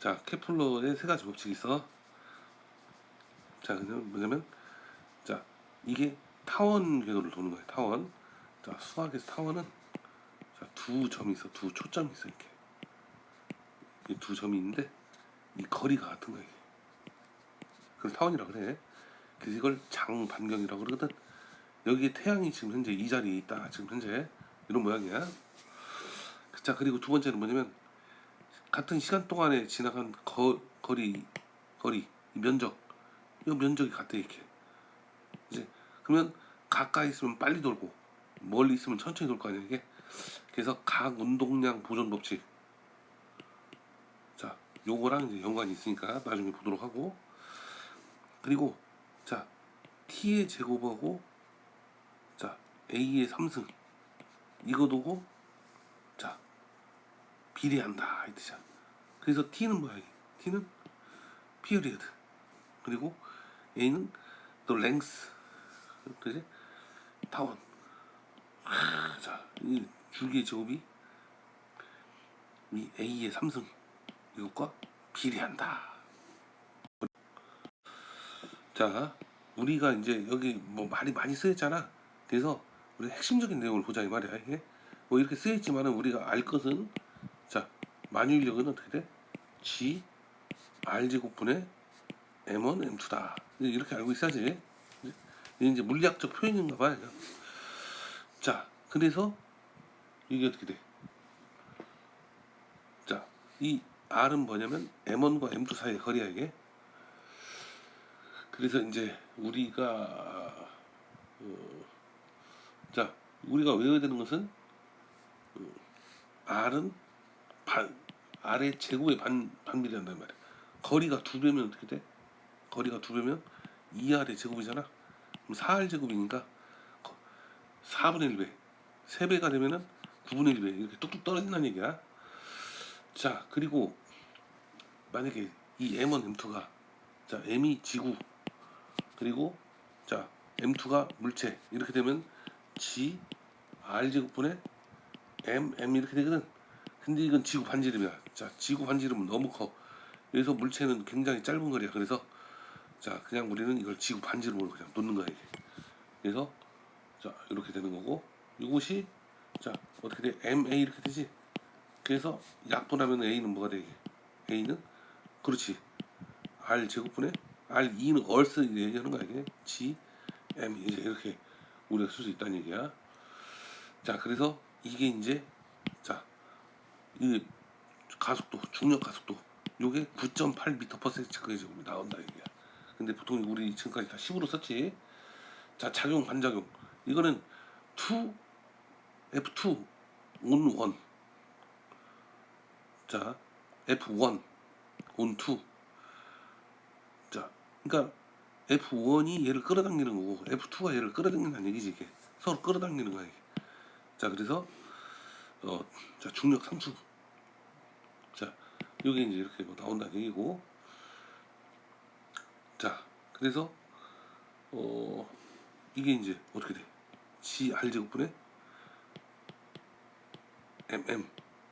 자, 케플러의 세 가지 법칙이 있어. 자, 그냥 뭐냐면, 자, 이게 타원 궤도를 도는 거야. 타원. 자, 수학에서 타원은 자, 두 점이 있어. 두 초점이 있어. 이렇게. 이 두 점이 있는데 이 거리가 같은 거야. 이게. 그걸 타원이라고 그래. 그래서 이걸 장반경이라고 그러거든. 여기에 태양이 지금 현재 이 자리에 있다. 지금 현재 이런 모양이야. 자, 그리고 두 번째는 뭐냐면 같은 시간 동안에 지나간 거리, 이 면적, 이 면적이 같아 이렇게. 이제 그러면 가까이 있으면 빨리 돌고 멀리 있으면 천천히 돌 거 아니야 이게. 그래서 각 운동량 보존 법칙. 자, 요거랑 이제 연관이 있으니까 나중에 보도록 하고. 그리고 자, t의 제곱하고 자, a의 3승 이거 두고 자, 비례한다 이 뜻이야. 그래서 t는 뭐야? t는 피어리어드. 그리고 a는 또 랭스. 그지? 타원. 자, 이 줄기의 제곱이 이 a의 3승 이것과 비례한다. 자, 우리가 이제 여기 뭐 말이 많이 쓰였잖아. 그래서 우리 핵심적인 내용을 보자 이 말이야. 이게 뭐 이렇게 쓰였지만은 우리가 알 것은 자, 만유인력은 어떻게 돼? G R 제곱분의 M1 M2다. 이렇게 알고 있어야지. 이게 이제 물리학적 표현인가 봐. 자, 그래서 이게 어떻게 돼? 자, 이 R은 뭐냐면 M1과 M2 사이의 거리야 이게. 그래서 이제 우리가 자, 우리가 외워야 되는 것은 R은 R의 제곱의 반비례한단 말이야. 거리가 두 배면 어떻게 돼? 거리가 두 배면 2R의 제곱이잖아. 그럼 4R 제곱이니까 4분의 1배. 3배가 되면은 9분의 1배. 이렇게 뚝뚝 떨어진다는 얘기야. 자, 그리고 만약에 이 M1, M2가 자, M이 지구 그리고 자, M2가 물체 이렇게 되면 G R 제곱분의 M 이렇게 되거든. 근데 이건 지구 반지름이야. 자, 지구 반지름은 너무 커. 그래서 물체는 굉장히 짧은 거리야. 그래서 자, 그냥 우리는 이걸 지구 반지름으로 그냥 놓는 거야 이게. 그래서 자, 이렇게 되는 거고 이것이 자, 어떻게 돼? MA 이렇게 되지. 그래서 약분하면 A는 뭐가 돼? A는 그렇지. R 제곱분의 R2는 얼스 얘기하는 거야 이게. G M 이제 이렇게 우리가 쓸 수 있다는 얘기야. 자, 그래서 이게 이제 자, 이 가속도, 중력 가속도 요게 9.8m/s까지 지금 나온다 이게. 근데 보통 우리 지금까지 다 10으로 썼지. 자, 작용 반작용 이거는 2 F2 on 1. 자, F1 on 2. 자, 그러니까 F1이 얘를 끌어당기는 거고 F2가 얘를 끌어당긴다는 얘기지 이게. 서로 끌어당기는 거야 이게. 자, 그래서 자, 중력 상수. 자, 요게 이제 이렇게 뭐 나온다는 얘기고. 자, 그래서 이게 이제 어떻게 돼? GR 제곱분의 MM.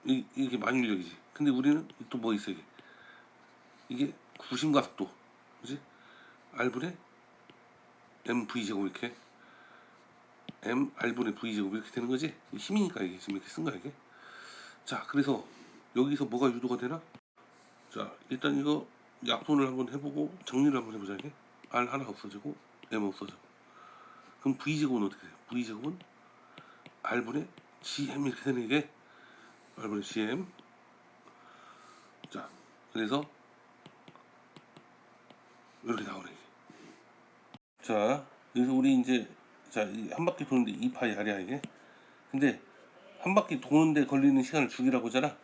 이게 만유인력이지. 근데 우리는 또 뭐 있어 이게? 이게 구심가속도. 그지? R분의 MV 제곱 이렇게. M R분의 V 제곱 이렇게 되는 거지. 힘이니까 이게 지금 이렇게 쓴 거야 이게. 자, 그래서 여기서 뭐가 유도가 되나? 자, 일단 이거 약분을 한번 해보고 정리를 한번 해보자 이게. R 하나 없어지고 M 없어져. 그럼 V 제곱은 어떻게 돼? V 제곱은 R분의 GM 이렇게 되는 게 R분의 GM. 자, 그래서 이렇게 나오네. 자, 그래서 우리 이제 자, 한 바퀴 도는데 2파이 R이야 이게. 근데 한 바퀴 도는데 걸리는 시간을 주기라고 하잖아.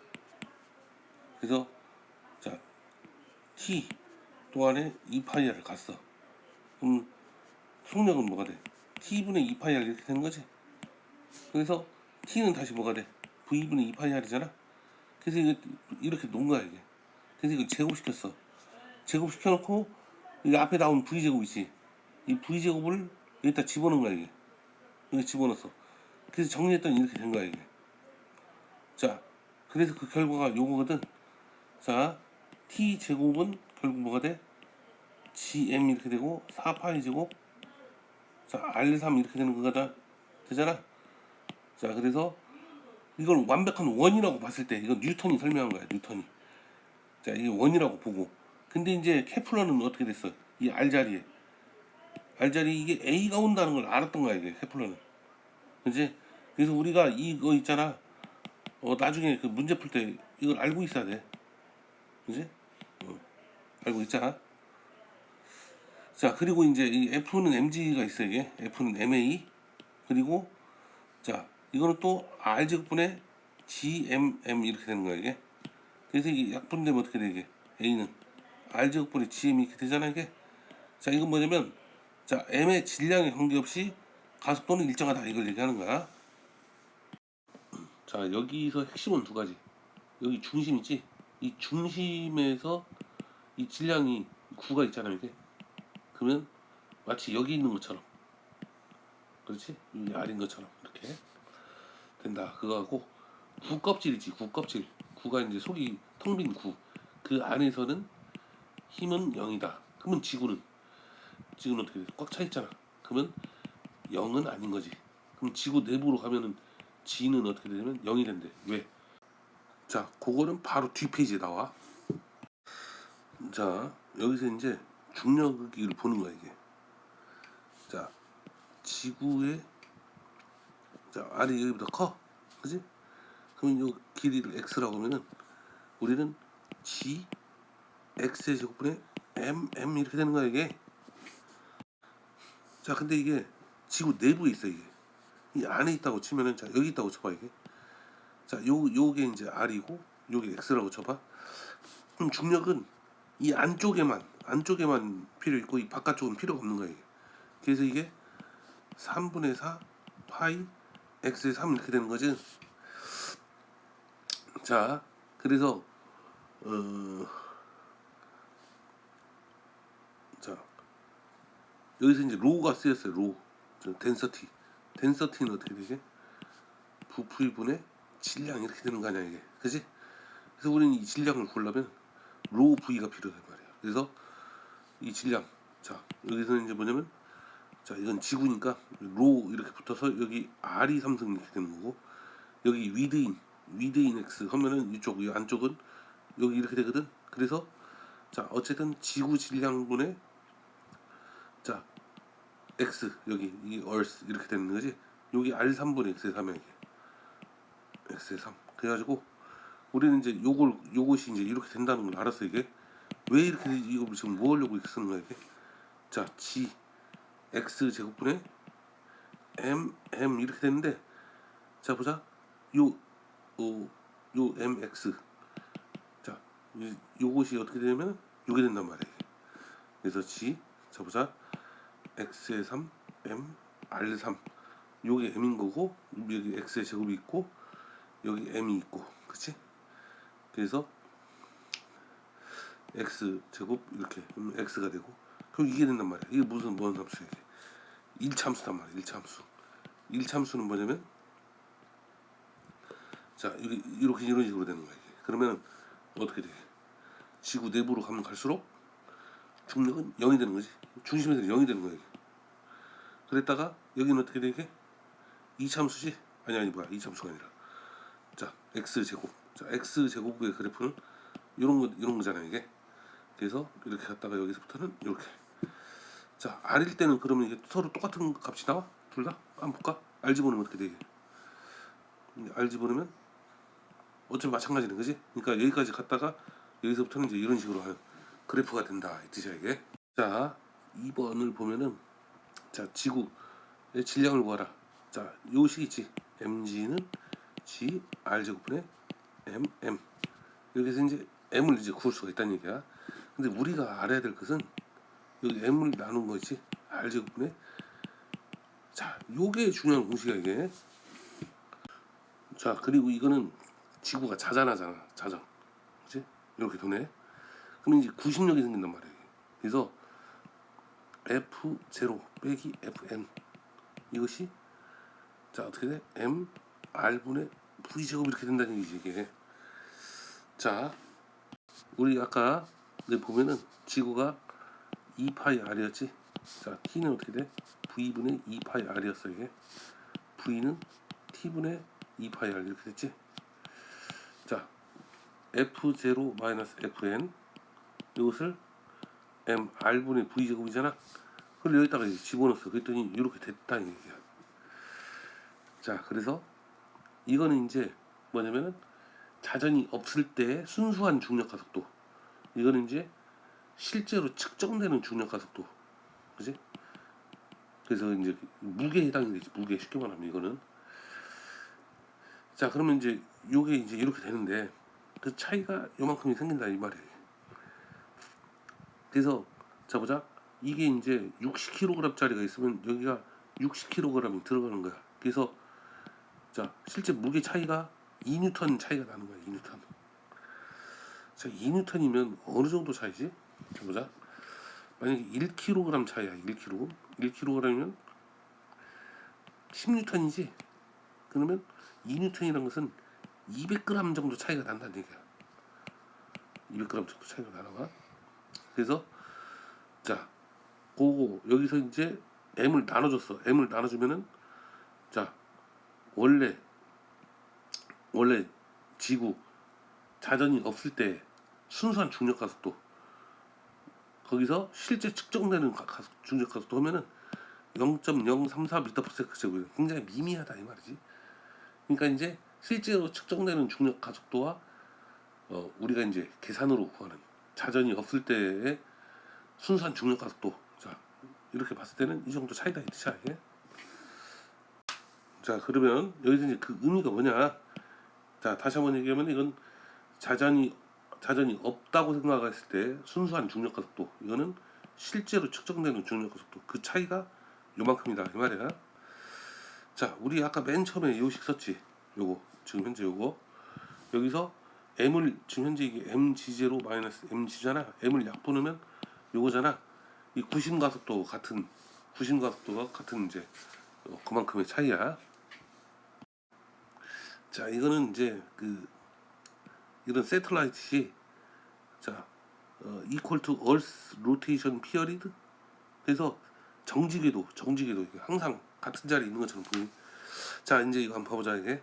그래서 자, t 동안에 2파이 R을 갔어. 그럼 속력은 뭐가 돼? t분의 2파이 R 이렇게 되는 거지. 그래서 t는 다시 뭐가 돼? v분의 2파이 R이잖아. 그래서 이거 이렇게 놓은 거야 이게. 그래서 이거 제곱시켰어. 제곱시켜놓고 이 앞에 나온 v제곱이지. 이 v제곱을 여기다 집어넣은 거야 이게. 여기 집어넣었어. 그래서 정리했더니 이렇게 된 거야 이게. 자, 그래서 그 결과가 요거거든. 자, t 제곱은 결국 뭐가 돼? gm 이렇게 되고 4파이 제곱 자 r3 이렇게 되는 거가 되잖아. 자 그래서 이걸 완벽한 원이라고 봤을 때 이건 뉴턴이 설명한 거야. 뉴턴이. 자 이게 원이라고 보고 근데 이제 케플러는 어떻게 됐어? 이 r 자리에 이게 a가 온다는 걸 알았던 거야 이게 케플러는. 그지? 그래서 우리가 이거 있잖아. 나중에 그 문제 풀 때 이걸 알고 있어야 돼. 그지? 알고 있잖아. 자 그리고 이제 이 F는 mg가 있어. 이게 F는 ma 그리고 자 이거는 또 r제곱분의 gmm 이렇게 되는 거야 이게. 그래서 이게 약분되면 어떻게 돼 이게 a는 r제곱분의 gm 이렇게 되잖아 이게. 자 이건 뭐냐면 자 m의 질량에 관계없이 가속도는 일정하다 이걸 얘기하는 거야. 자 여기서 핵심은 두 가지. 여기 중심 있지? 이 중심에서 이 질량이 구가 있잖아 이게. 그러면 마치 여기 있는 것처럼 그렇지? 이 R인 것처럼 이렇게 된다 그거하고 구 껍질이지. 구 껍질. 구가 이제 속이 텅 빈 구. 그 안에서는 힘은 0이다. 그러면 지구는 어떻게 돼? 꽉 차 있잖아. 그러면 0은 아닌 거지. 그럼 지구 내부로 가면은 G는 어떻게 되냐면 0이 된대. 왜? 자, 그거는 바로 뒷페이지에 나와. 자, 여기서 이제 중력을 보는 거야 이게. 자, 지구의 자 R이 여기보다 커, 그지? 그러면 이 길이를 x라고 하면은 우리는 g x의 제곱분의 m 이렇게 되는 거야 이게. 자, 근데 이게 지구 내부에 있어 이게. 이 안에 있다고 치면은 자 여기 있다고 쳐봐 이게. 자, 요게 이제 R이고 요게 x라고 쳐봐. 그럼 중력은 이 안쪽에만 필요 있고 이 바깥쪽은 필요가 없는 거야 이게. 그래서 이게 3분의 4 파이 x의 3 이렇게 되는 거지. 자, 그래서 자 여기서 이제 로우가 쓰였어요. 로우. 덴서티는 어떻게 되지? 부피분의 질량 이렇게 되는 거 아니야 이게. 그지? 그래서 우리는 이 질량을 구하려면 로우 V가 필요하단 말이야. 그래서 이 질량 자 여기서는 이제 뭐냐면 자 이건 지구니까 로우 이렇게 붙어서 여기 R이 3승 이렇게 되는 거고 여기 위드인 X 하면은 이쪽 이 안쪽은 여기 이렇게 되거든. 그래서 자 어쨌든 지구 질량분의 자 X 여기 이 Earth 이렇게 되는 거지. 여기 R3분의 X의 3이야 이게. X의 3. 그래가지고 우리는 이제 요것이 이제 이렇게 된다는 걸 알았어 이게. 왜 이렇게 되지? 이거 지금 뭐 하려고 이렇게 쓰는 거야 이게? 자 G X 제곱분의 M 이렇게 되는데 자 보자. 요 요 MX 자 요것이 어떻게 되냐면 요게 된단 말이야 이게. 그래서 G 자 보자. X의 3 M R3 요게 M인 거고 여기 X의 제곱이 있고 여기 M이 있고 그치? 그래서 X 제곱 이렇게 X가 되고 그럼 이게 된단 말이야. 이게 뭔 함수야 이게. 1참수단 말이야. 1참수. 1참수는 뭐냐면 자 이렇게 이런 식으로 되는 거야 이게. 그러면 어떻게 돼? 지구 내부로 가면 갈수록 중력은 0이 되는 거지. 중심에서 0이 되는 거야 이게. 그랬다가 여기는 어떻게 돼 이게? 2참수지? 아니 뭐야 2참수가 아니라 자 X제곱 자 X제곱의 그래프는 이런 거잖아 이게. 그래서 이렇게 갔다가 여기서부터는 이렇게 자 R일 때는 그러면 이게 서로 똑같은 값이 나와? 둘 다? 한번 볼까? R 집어넣으면 어떻게 돼? R 집어넣으면 어차피 마찬가지는 그지? 그러니까 여기까지 갔다가 여기서부터는 이제 이런 식으로 하는 그래프가 된다 이 뜻이야 이게. 자 2번을 보면은 자 지구의 질량을 구하라. 자 요식 있지. mg는 g r 제곱분의 m 여기서 이제 m을 이제 구할 수가 있다는 얘기야. 근데 우리가 알아야 될 것은 여기 m을 나눈 거지. r 제곱분의 자 요게 중요한 공식이야 이게. 자 그리고 이거는 지구가 자전하잖아. 자전 그치? 이렇게 도네. 그럼 이제 구심력이 생긴단 말이에요. 그래서 F0 빼기 Fn 이것이 자 어떻게 돼? M R분의 V 제곱 이렇게 된다는 얘기지 이게. 자 우리 아까 여기 보면은 지구가 2파이 r이었지. 자, t는 어떻게 돼? v분의 2파이 r이었어 이게. v는 t분의 2파이 r 이렇게 됐지. 자, f0 마이너스 fn 이것을 mr분의 v제곱이잖아. 그걸 여기다가 이제 집어넣었어. 그랬더니 이렇게 됐다 이 얘기야. 자, 그래서 이거는 이제 뭐냐면은 자전이 없을 때 순수한 중력 가속도. 이거는 이제 실제로 측정되는 중력 가속도. 그지? 그래서 이제 무게에 해당이 되지. 무게 쉽게 말하면 이거는. 자, 그러면 이제 요게 이제 이렇게 되는데 그 차이가 요만큼이 생긴다 이 말이에요. 그래서 자 보자. 이게 이제 60kg짜리가 있으면 여기가 60kg이 들어가는 거야. 그래서 자, 실제 무게 차이가 2N 차이가 나는 거야. 2N. 자, 2N이면 어느 정도 차이지? 자 보자. 만약에 1kg 차이야. 1kg. 1kg이면 10N이지. 그러면 2N이라는 것은 200g 정도 차이가 난다는 얘기야. 200g 정도 차이가 나나봐. 그래서 자, 그거 여기서 이제 m을 나눠줬어. m을 나눠주면은 자, 원래 지구 자전이 없을 때 순수한 중력 가속도 거기서 실제 측정되는 중력 가속도 하면은 0.034m/s 굉장히 미미하다 이 말이지. 그러니까 이제 실제로 측정되는 중력 가속도와 우리가 이제 계산으로 구하는 자전이 없을 때의 순수한 중력 가속도. 자, 이렇게 봤을 때는 이 정도 차이다 이 뜻이야 이게. 자, 그러면 여기서 이제 그 의미가 뭐냐? 자, 다시 한번 얘기하면 이건 자전이 없다고 생각했을 때 순수한 중력 가속도. 이거는 실제로 측정되는 중력 가속도. 그 차이가 요만큼이다 이 말이야. 자, 우리 아까 맨 처음에 요식 썼지. 요거 지금 현재 요거 여기서 m을 지금 현재 이게 mg0 마이너스 mg잖아. m을 약분하면 요거잖아. 이 구심 가속도가 같은 이제 그만큼의 차이야. 자, 이거는 이제 그 이런 세틀라이트시 자 equal to Earth rotation period. 그래서 정지궤도 이게 항상 같은 자리에 있는 것처럼 보이. 자, 이제 이거 한번 봐보자 이게.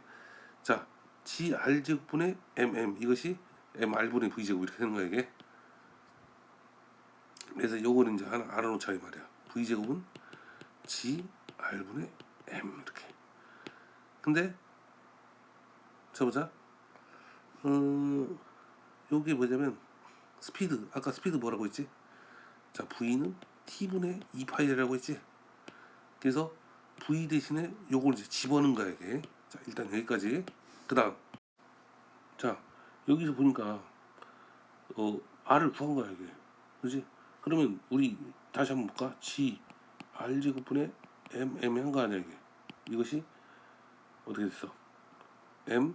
자, GR 제곱분의 MM 이것이 MR분의 V 제곱 이렇게 되는 거야 이게. 그래서 요거는 이제 하나 알아놓자 이 말이야. V 제곱은 GR분의 M 이렇게. 근데 자 보자. 요게 뭐냐면 스피드. 아까 스피드 뭐라고 했지? 자, V는 T분의 2파이라고 했지. 그래서 V 대신에 요걸 이제 집어넣은 거야 이게. 자, 일단 여기까지. 그 다음 자, 여기서 보니까 R을 구한 거야 이게. 그지? 그러면 우리 다시 한번 볼까? G R 제곱분의 M 한 거 아니야 이게. 이것이 어떻게 됐어? M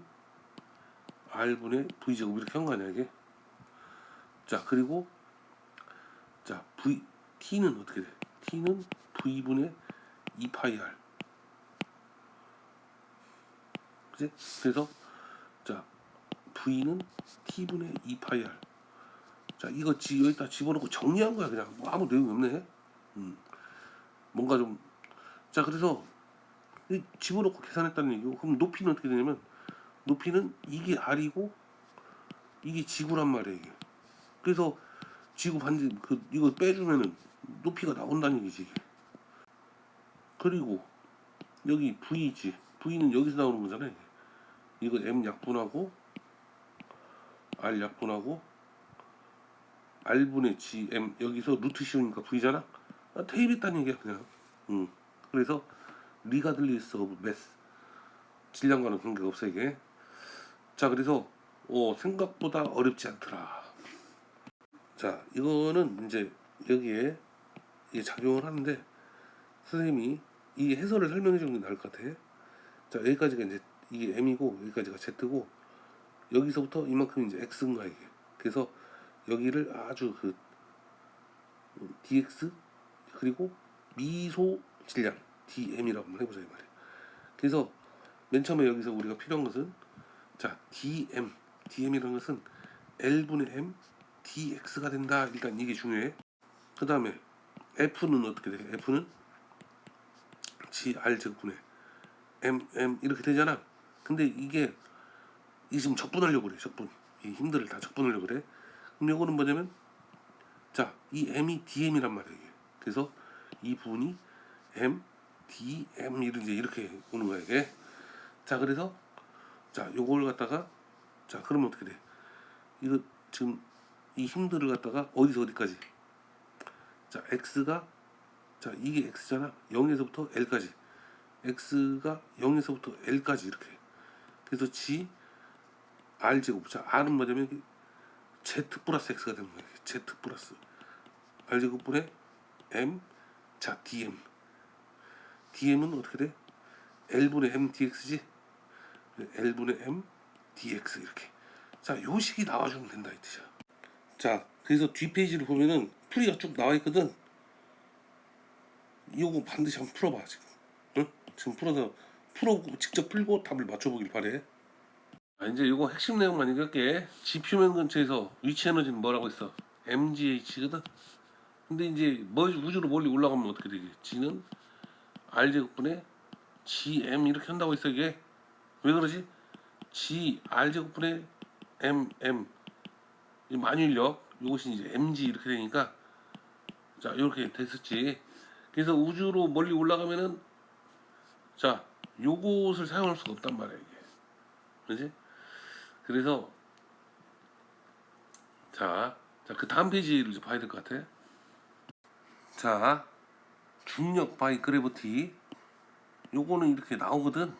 R분의 V 제곱 이렇게 한 거 아니야 이게. 자, 그리고 자, T는 어떻게 돼? T는 V분의 2파이 R. 그지? 그래서 자, V는 T분의 2파이 R. 자, 이거 여기다 집어넣고 정리한 거야 그냥. 뭐 아무 내용이 없네. 뭔가 좀. 자, 그래서 집어넣고 계산했다는 얘기고. 그럼 높이는 어떻게 되냐면 높이는 이게 R이고 이게 지구란 말이야 이게. 그래서 지구 반지 이거 빼주면은 높이가 나온다는 얘기지 이게. 그리고 여기 V지. V는 여기서 나오는 거잖아요. 이거 M 약분하고 R 약분하고 R분의 GM 여기서 루트 씌우니까 V잖아. 대입했다는 얘기야 그냥. 그래서 리가들리스 오브 매스 질량과는 관계가 없어 이게. 자, 그래서 생각보다 어렵지 않더라. 자, 이거는 이제 여기에 이게 작용을 하는데 선생님이 이 해설을 설명해 주는 게 나을 것 같아. 자, 여기까지가 이제 이게 M이고 여기까지가 Z고 여기서부터 이만큼 이제 X인 거야 이게. 그래서 여기를 아주 그 DX 그리고 미소 질량 DM이라고 한번 해보자 이 말이야. 그래서 맨 처음에 여기서 우리가 필요한 것은 자 DM이라는 것은 L분의 M dx가 된다. 일단 이게 중요해. 그 다음에 f는 어떻게 돼? f는 gr 제곱분의 mm 이렇게 되잖아. 근데 이게 지금 적분하려고 그래. 적분. 이 힘들을 다 적분하려고 그래. 그럼 요거는 뭐냐면 자, 이 m이 dm이란 말이야 이게. 그래서 이 부분이 m dm 이렇게 오는 거야 이게. 자, 그래서 자, 요걸 갖다가 자, 그러면 어떻게 돼? 이거 지금 이 힘들을 갖다가 어디서 어디까지? 자, x가 자, 이게 x잖아. 0에서부터 l까지. x가 0에서부터 l까지 이렇게. 그래서 g r 제곱. 자, r은 뭐냐면 z 플러스 x가 되는 거예요. z 플러스 r 제곱분의 m 자 dm. dm은 어떻게 돼? l분의 m dx지. l분의 m dx 이렇게. 자, 요 식이 나와주면 된다 이 뜻이야. 자, 그래서 뒷페이지를 보면은 풀이가 쭉 나와 있거든. 이거 반드시 한번 풀어봐 지금. 응? 지금 풀어보고 직접 풀고 답을 맞춰보길 바래. 이제 이거 핵심 내용만 읽을게. 지표면 근처에서 위치 에너지는 뭐라고 했어? mgh거든. 근데 이제 우주로 멀리 올라가면 어떻게 되게? g는 r 제곱분의 gm 이렇게 한다고 했어 이게. 왜 그러지? g r 제곱분의 mm 이 만유인력 이것이 이제 mg 이렇게 되니까 자 이렇게 됐었지. 그래서 우주로 멀리 올라가면은 자 요것을 사용할 수가 없단 말이야 이게. 그렇지? 그래서 자 그 다음 페이지를 이제 봐야 될 것 같아. 자 중력 바이 그래비티 요거는 이렇게 나오거든.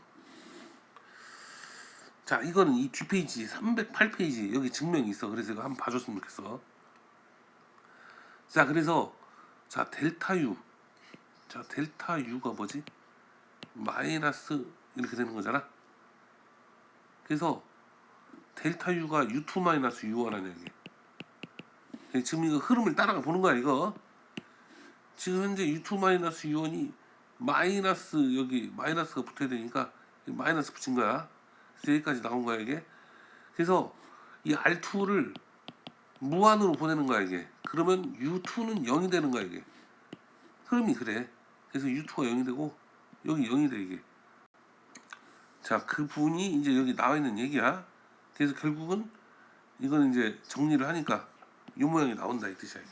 자 이거는 이 뒷페이지 308페이지 여기 증명이 있어. 그래서 이거 한번 봐줬으면 좋겠어. 자 그래서 자 델타 U 자 델타 U가 뭐지? 마이너스 이렇게 되는 거잖아. 그래서 델타 U가 U2 마이너스 U1하네 이게. 지금 이거 흐름을 따라가 보는 거야 이거. 지금 현재 U2 마이너스 U1이 마이너스 여기 마이너스가 붙어야 되니까 마이너스 붙인 거야. 그래서 여기까지 나온 거야 이게. 그래서 이 R2를 무한으로 보내는 거야 이게. 그러면 U2는 0이 되는 거야 이게. 흐름이 그래. 그래서 U2가 0이 되고 여기 0이 돼 이게. 자, 그 부분이 이제 여기 나와 있는 얘기야. 그래서 결국은 이거는 이제 정리를 하니까 이 모양이 나온다 이 뜻이야 이게.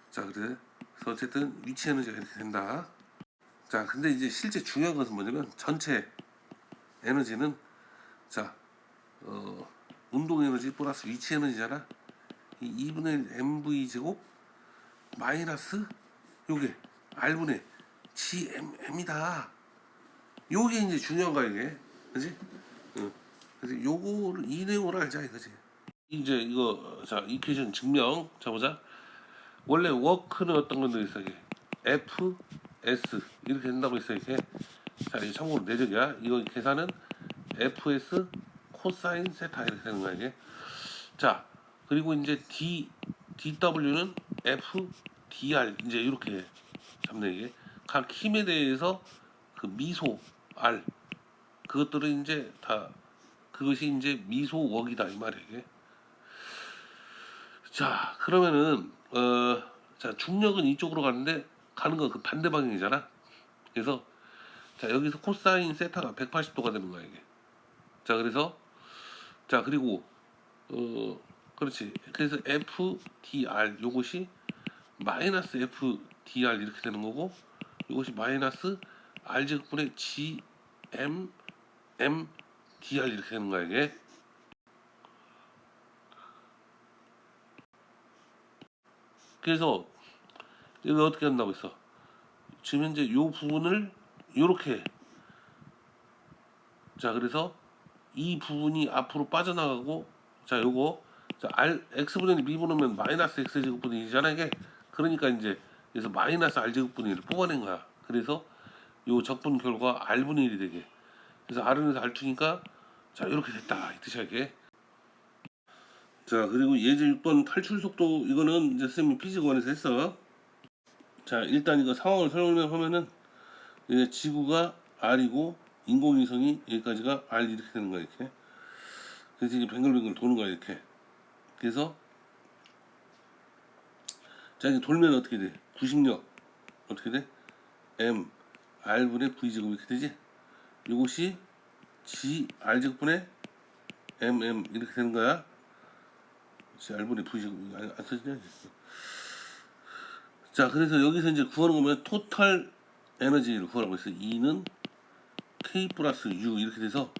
자, 그래서 어쨌든 위치 에너지가 이렇게 된다. 자, 근데 이제 실제 중요한 것은 뭐냐면 전체 에너지는 자, 운동 에너지 플러스 위치 에너지잖아. 이 2분의 1 mv 제곱 마이너스 요게 r분의 gmm이다. 요게 이제 중요한 거야 이게. 그지? 응. 그래서 요거를 이 내용을 알자 이거지. 이제 이거 자 이퀘이션 증명 자 보자. 원래 워크는 어떤 건데 있어 이게 F S 이렇게 된다고 있어 이게. 자 이게 참고로 내적이야. 이거 계산은 FS 코사인 세타 이렇게 되는 거야 이게. 자 그리고 이제 DW는 F DR 이제 이렇게 잡네 이게. 각 힘에 대해서 그 미소 R 그것들은 이제 다 그것이 이제 미소웍이다 이 말이야 이게. 자 그러면은 자 중력은 이쪽으로 가는데 가는 건 그 반대 방향이잖아. 그래서 자 여기서 코사인 세타가 180도가 되는 거야 이게. 자 그래서 자 그리고 그렇지. 그래서 FDR 요것이 마이너스 FDR 이렇게 되는 거고 요것이 마이너스 R 제곱분의 GM MDR 이렇게 되는 거야 이게. 그래서 여기 어떻게 한다고 했어? 지금 현재 요 부분을 요렇게 자 그래서 이 부분이 앞으로 빠져나가고 자 요거 자 r x분의 1 미분하면 마이너스 x 제곱분의 1이잖아 이게. 그러니까 이제 그래서 마이너스 r 제곱분의 1을 뽑아낸 거야. 그래서 요 적분 결과 r분의 1이 되게. 그래서 r은 r2니까 자 이렇게 됐다 이 뜻이야 이게. 자 그리고 예제 6번 탈출 속도 이거는 이제 선생님이 피지원에서 했어. 자 일단 이거 상황을 설명하면은 이제 지구가 R이고 인공위성이 여기까지가 R 이렇게 되는 거야 이렇게. 그래서 이게 뱅글뱅글 도는 거야 이렇게. 그래서 자 이게 돌면 어떻게 돼? 구식력 어떻게 돼? M R분의 V제곱 이렇게 되지? 이것이 G R제곱분의 MM 이렇게 되는 거야. G R분의 V제곱 안 써지냐? 자 그래서 여기서 이제 구하는 거면 토탈 에너지를 구하라고 했어요. E는 K 플러스 U 이렇게 돼서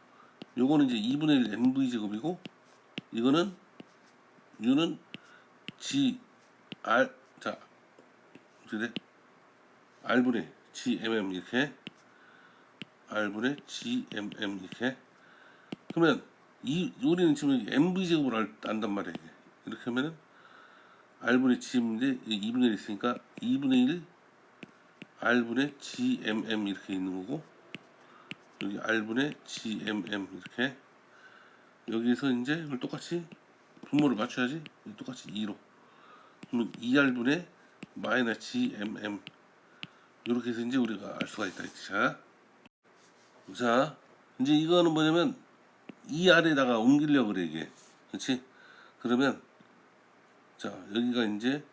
요거는 이제 2분의 1 MV 제곱이고 이거는 U는 G R 자 어떻게 돼? R분의 GMM 이렇게 R분의 GMM 이렇게 그러면 우리는 지금 MV 제곱을 안단 말이야 이게. 이렇게 하면은 R분의 GM인데 2분의 1 있으니까 2분의 1 R분의 GMM 이렇게 있는 거고 여기 R분의 GMM 이렇게 여기에서 이제 이걸 똑같이 분모를 맞춰야지 똑같이 2로 그러면 2R분의 마이너스 GMM 이렇게 해서 이제 우리가 알 수가 있다. 자 이제 이거는 뭐냐면 이 아래다가 옮기려고 그래 이게 그렇지? 그러면 자 여기가 이제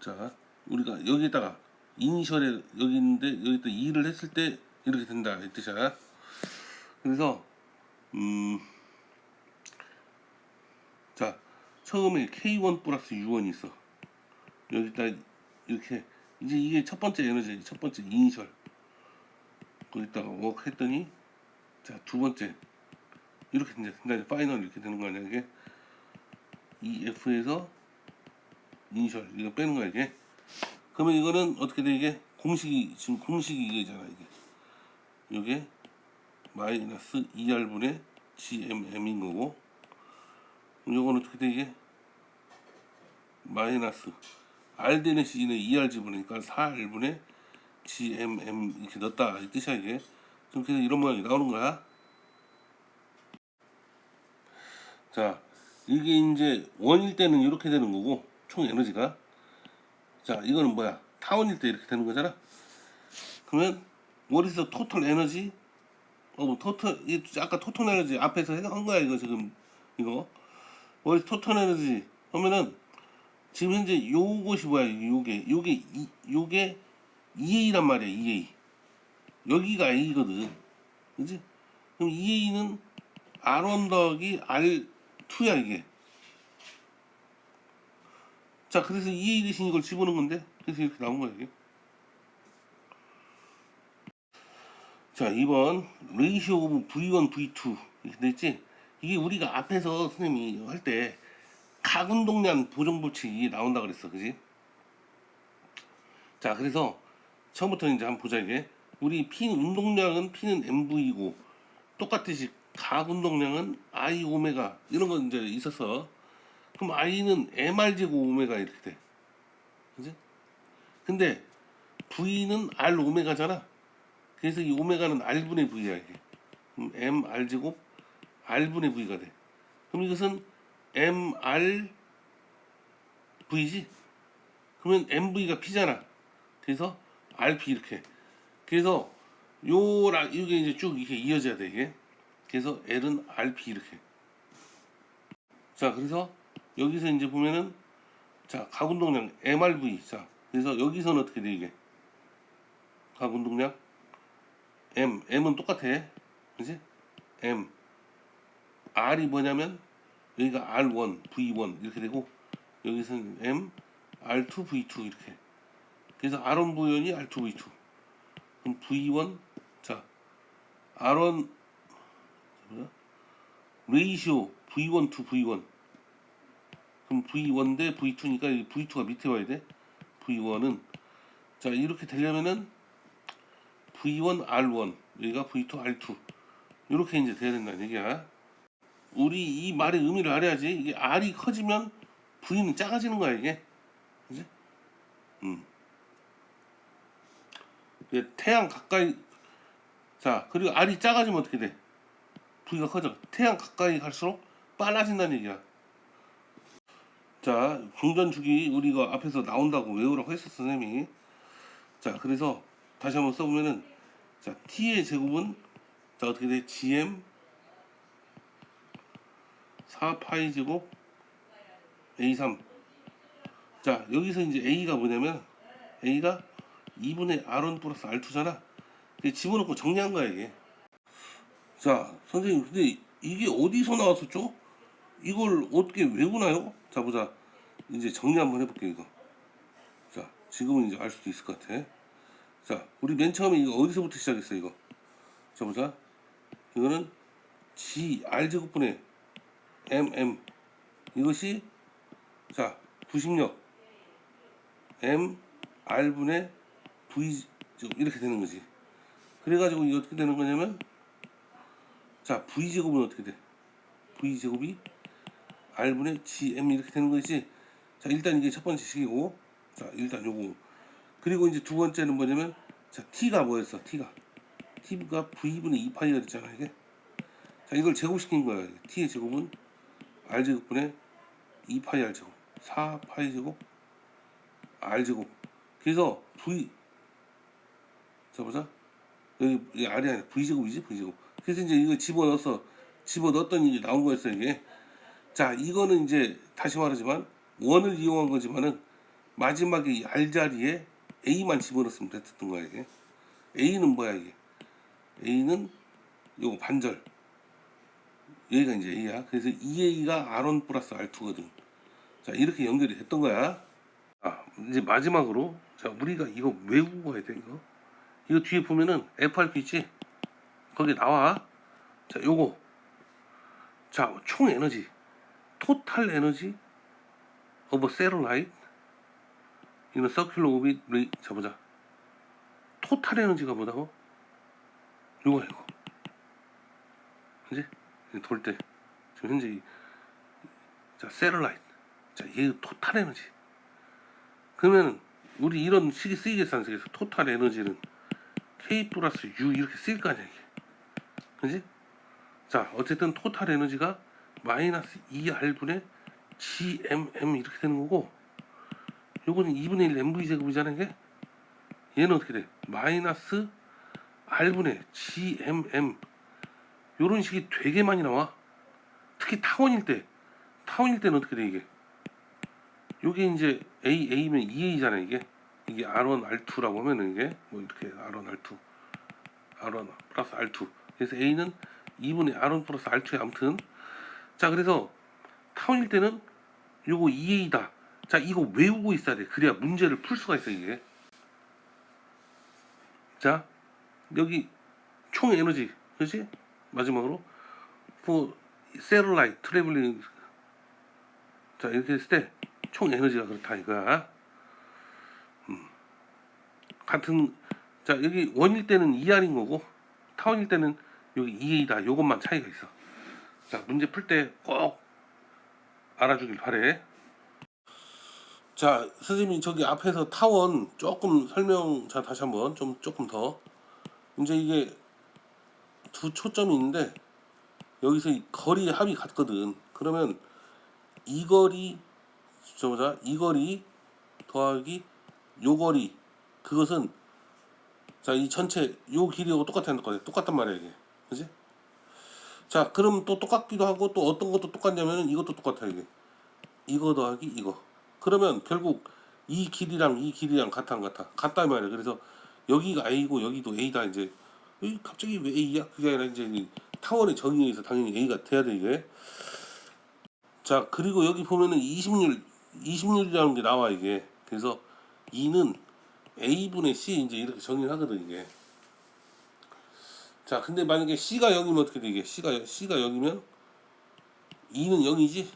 자 우리가 여기다가 이니셜에 여기 있는데 여기다 2를 했을 때 이렇게 된다 이 뜻이야. 그래서 자 처음에 K1 플러스 U1이 있어. 여기다 이렇게 이제 이게 첫 번째 에너지 첫 번째 이니셜 거기다가 워크 했더니 자 두 번째 이렇게 이제 파이널 이렇게 되는 거 아니야 이게 이 F에서 이니셜 이거 빼는 거야 이게. 그러면 이거는 어떻게 돼 이게 공식이 지금 공식이 이게잖아 이게 요게 마이너스 2R분의 GMM인 거고 요건 어떻게 돼 이게 마이너스 R 대는 C는 2R 지분이니까 4R분의 GMM 이렇게 넣었다 이 뜻이야 이게. 그래서 이런 모양이 나오는 거야. 자 이게 이제 원일 때는 이렇게 되는 거고 총 에너지가 자 이거는 뭐야 타원일 때 이렇게 되는 거잖아. 그러면 what is the total energy? 뭐 토탈 아까 토탈 에너지 앞에서 한 거야 이거 지금 이거 what is total energy 하면은 지금 현재 요것이 뭐야 요게 EA란 말이야 EA 여기가 A거든 그지? 그럼 EA는 R1 더하기 R2야 이게. 자 그래서 EA 대신 이걸 집어넣은 건데 그래서 이렇게 나온 거야 이게. 자 2번 레이시오 오브 V1 V2 이렇게 됐지. 이게 우리가 앞에서 선생님이 할 때 각운동량 보정법칙이 나온다 그랬어 그지. 자 그래서 처음부터 이제 한번 보자 이게 우리 운동량은 P는 MV이고 똑같듯이 각운동량은 I 오메가 이런 건 이제 있었어. 그럼 I는 MR 제곱 오메가 이렇게 돼 그지. 근데 V는 R 오메가잖아. 그래서 이 오메가는 R분의 V야 이게. 그럼 MR 제곱 R분의 V가 돼. 그럼 이것은 MR V지? 그러면 MV가 P잖아. 그래서 RP 이렇게. 그래서 이게 이제 쭉 이렇게 이어져야 돼 이게. 그래서 L은 RP 이렇게. 자 그래서 여기서 이제 보면은 자 각운동량 MRV. 자 그래서 여기서는 어떻게 돼 이게? 각운동량 M은 똑같아. 그지? M R이 뭐냐면 여기가 R1, V1 이렇게 되고 여기서는 M, R2, V2 이렇게. 그래서 R1 V1이 R2 V2. 그럼 V1 자 R1 레이시오 V1 to V1. 그럼 V1 대 V2니까 V2가 밑에 와야 돼. V1은 자 이렇게 되려면은 V1 R1 여기가 V2 R2 이렇게 이제 돼야 된다는 얘기야. 우리 이 말의 의미를 알아야지. 이게 R이 커지면 V는 작아지는 거야 이게. 그지? 태양 가까이 자 그리고 R이 작아지면 어떻게 돼? V가 커져. 태양 가까이 갈수록 빨라진다는 얘기야. 자 중전축이 우리가 앞에서 나온다고 외우라고 했었어 선생님이. 자 그래서 다시 한번 써보면은 자 T의 제곱은 자 어떻게 돼? GM 4파이 제곱 A3. 자, 여기서 이제 A가 뭐냐면 A가 2분의 R1 플러스 R2잖아. 집어넣고 정리한 거야 이게. 자, 선생님, 근데 이게 어디서 나왔었죠? 이걸 어떻게 외우나요? 자, 보자. 이제 정리 한번 해볼게요, 이거. 자, 지금은 이제 알 수도 있을 것 같아. 자, 우리 맨 처음에 이거 어디서부터 시작했어, 이거? 자, 보자. 이거는 G, R제곱분의 MM. 이것이, 자, 부식력. M, R분의 V, 이렇게 되는 거지. 그래가지고 이게 어떻게 되는 거냐면, 자, V제곱은 어떻게 돼? V제곱이 R분의 GM 이렇게 되는 거지. 자, 일단 이게 첫 번째 식이고, 자, 일단 요거. 그리고 이제 두 번째는 뭐냐면, 자, T가 뭐였어? T가 V분의 2파이가 됐잖아, 이게. 자, 이걸 제곱시킨 거야. T의 제곱은 R제곱분의 2파이 R제곱. 4파이 제곱 R제곱. 그래서 자, 보자. 여기 R이 아니라 V제곱이지, V제곱. 그래서 이제 이거 집어넣었더니 이제 나온 거였어, 이게. 자, 이거는 이제 다시 말하지만 원을 이용한 거지만은 마지막에 이 R 자리에 A만 집어넣었으면 됐던 거야 이게. A는 뭐야 이게? A는 요거 반절. 여기가 이제 A야. 그래서 2A가 R1 플러스 R2거든. 자, 이렇게 연결이 됐던 거야. 아, 이제 마지막으로 자, 우리가 이거 외우고 가야 돼 이거. 이거 뒤에 보면은 FRQ 있지? 거기 나와. 자, 요거. 자, 총 에너지. 토탈 에너지 오버 세럴라이트 이는 서큘러 오비 레이. 자, 보자. 토탈 에너지가 뭐다고? 요거야 이거. 그지? 돌 때 지금 현재 자, 세럴라이트. 자, 얘 토탈 에너지. 그러면 우리 이런 식이 쓰이겠어 안 쓰이겠어? 토탈 에너지는 K 플러스 U 이렇게 쓰일 거 아니야 이게. 그지? 자, 어쨌든 토탈 에너지가 마이너스 2R분의 GMM 이렇게 되는 거고, 요거는 2분의 1 MV 제곱이잖아 이게. 얘는 어떻게 돼? 마이너스 R분의 GMM. 요런 식이 되게 많이 나와. 특히 타원일 때는 어떻게 돼 이게? 요게 이제 A면 2A잖아 이게. 이게 R1, R2라고 하면은 이게 뭐 이렇게 R1, R1 플러스 R2. 그래서 A는 2분의 R1 플러스 R2에 아무튼. 자, 그래서 타원일 때는 요거 2A다. 자, 이거 외우고 있어야 돼. 그래야 문제를 풀 수가 있어 이게. 자, 여기 총 에너지, 그렇지? 마지막으로 for satellite traveling. 자, 이렇게 했을 때 총 에너지가 그렇다 이거야. 같은. 자, 여기 원일 때는 2R인 거고 타원일 때는 여기 2A다. 요것만 차이가 있어. 자, 문제 풀 때 꼭 알아주길 바래. 자, 선생님이 저기 앞에서 타원 조금 설명, 자, 다시 한번 조금 더. 이제 이게 두 초점이 있는데 여기서 이 거리 합이 같거든. 그러면 이 거리, 보자, 이 거리 더하기 요 거리, 그것은, 자, 이 전체 요 길이하고 똑같단 말이야 이게. 그지? 자, 그럼 또 똑같기도 하고 또 어떤 것도 똑같냐면은 이것도 똑같아 이게. 이거 더하기 이거. 그러면 결국 이 길이랑 같아 안 같아? 같단 말이야. 그래서 여기가 A고 여기도 A다. 이제 갑자기 왜 A야? 그게 아니라 이제 이 타원의 정의에 의해서 당연히 A가 돼야 돼 이게. 자, 그리고 여기 보면은 20률이라는 게 나와 이게. 그래서 2는 A분의 C 이제 이렇게 정의를 하거든 이게. 자, 근데 만약에 C가 0이면 어떻게 돼 이게? C가 0이면 2는 0이지.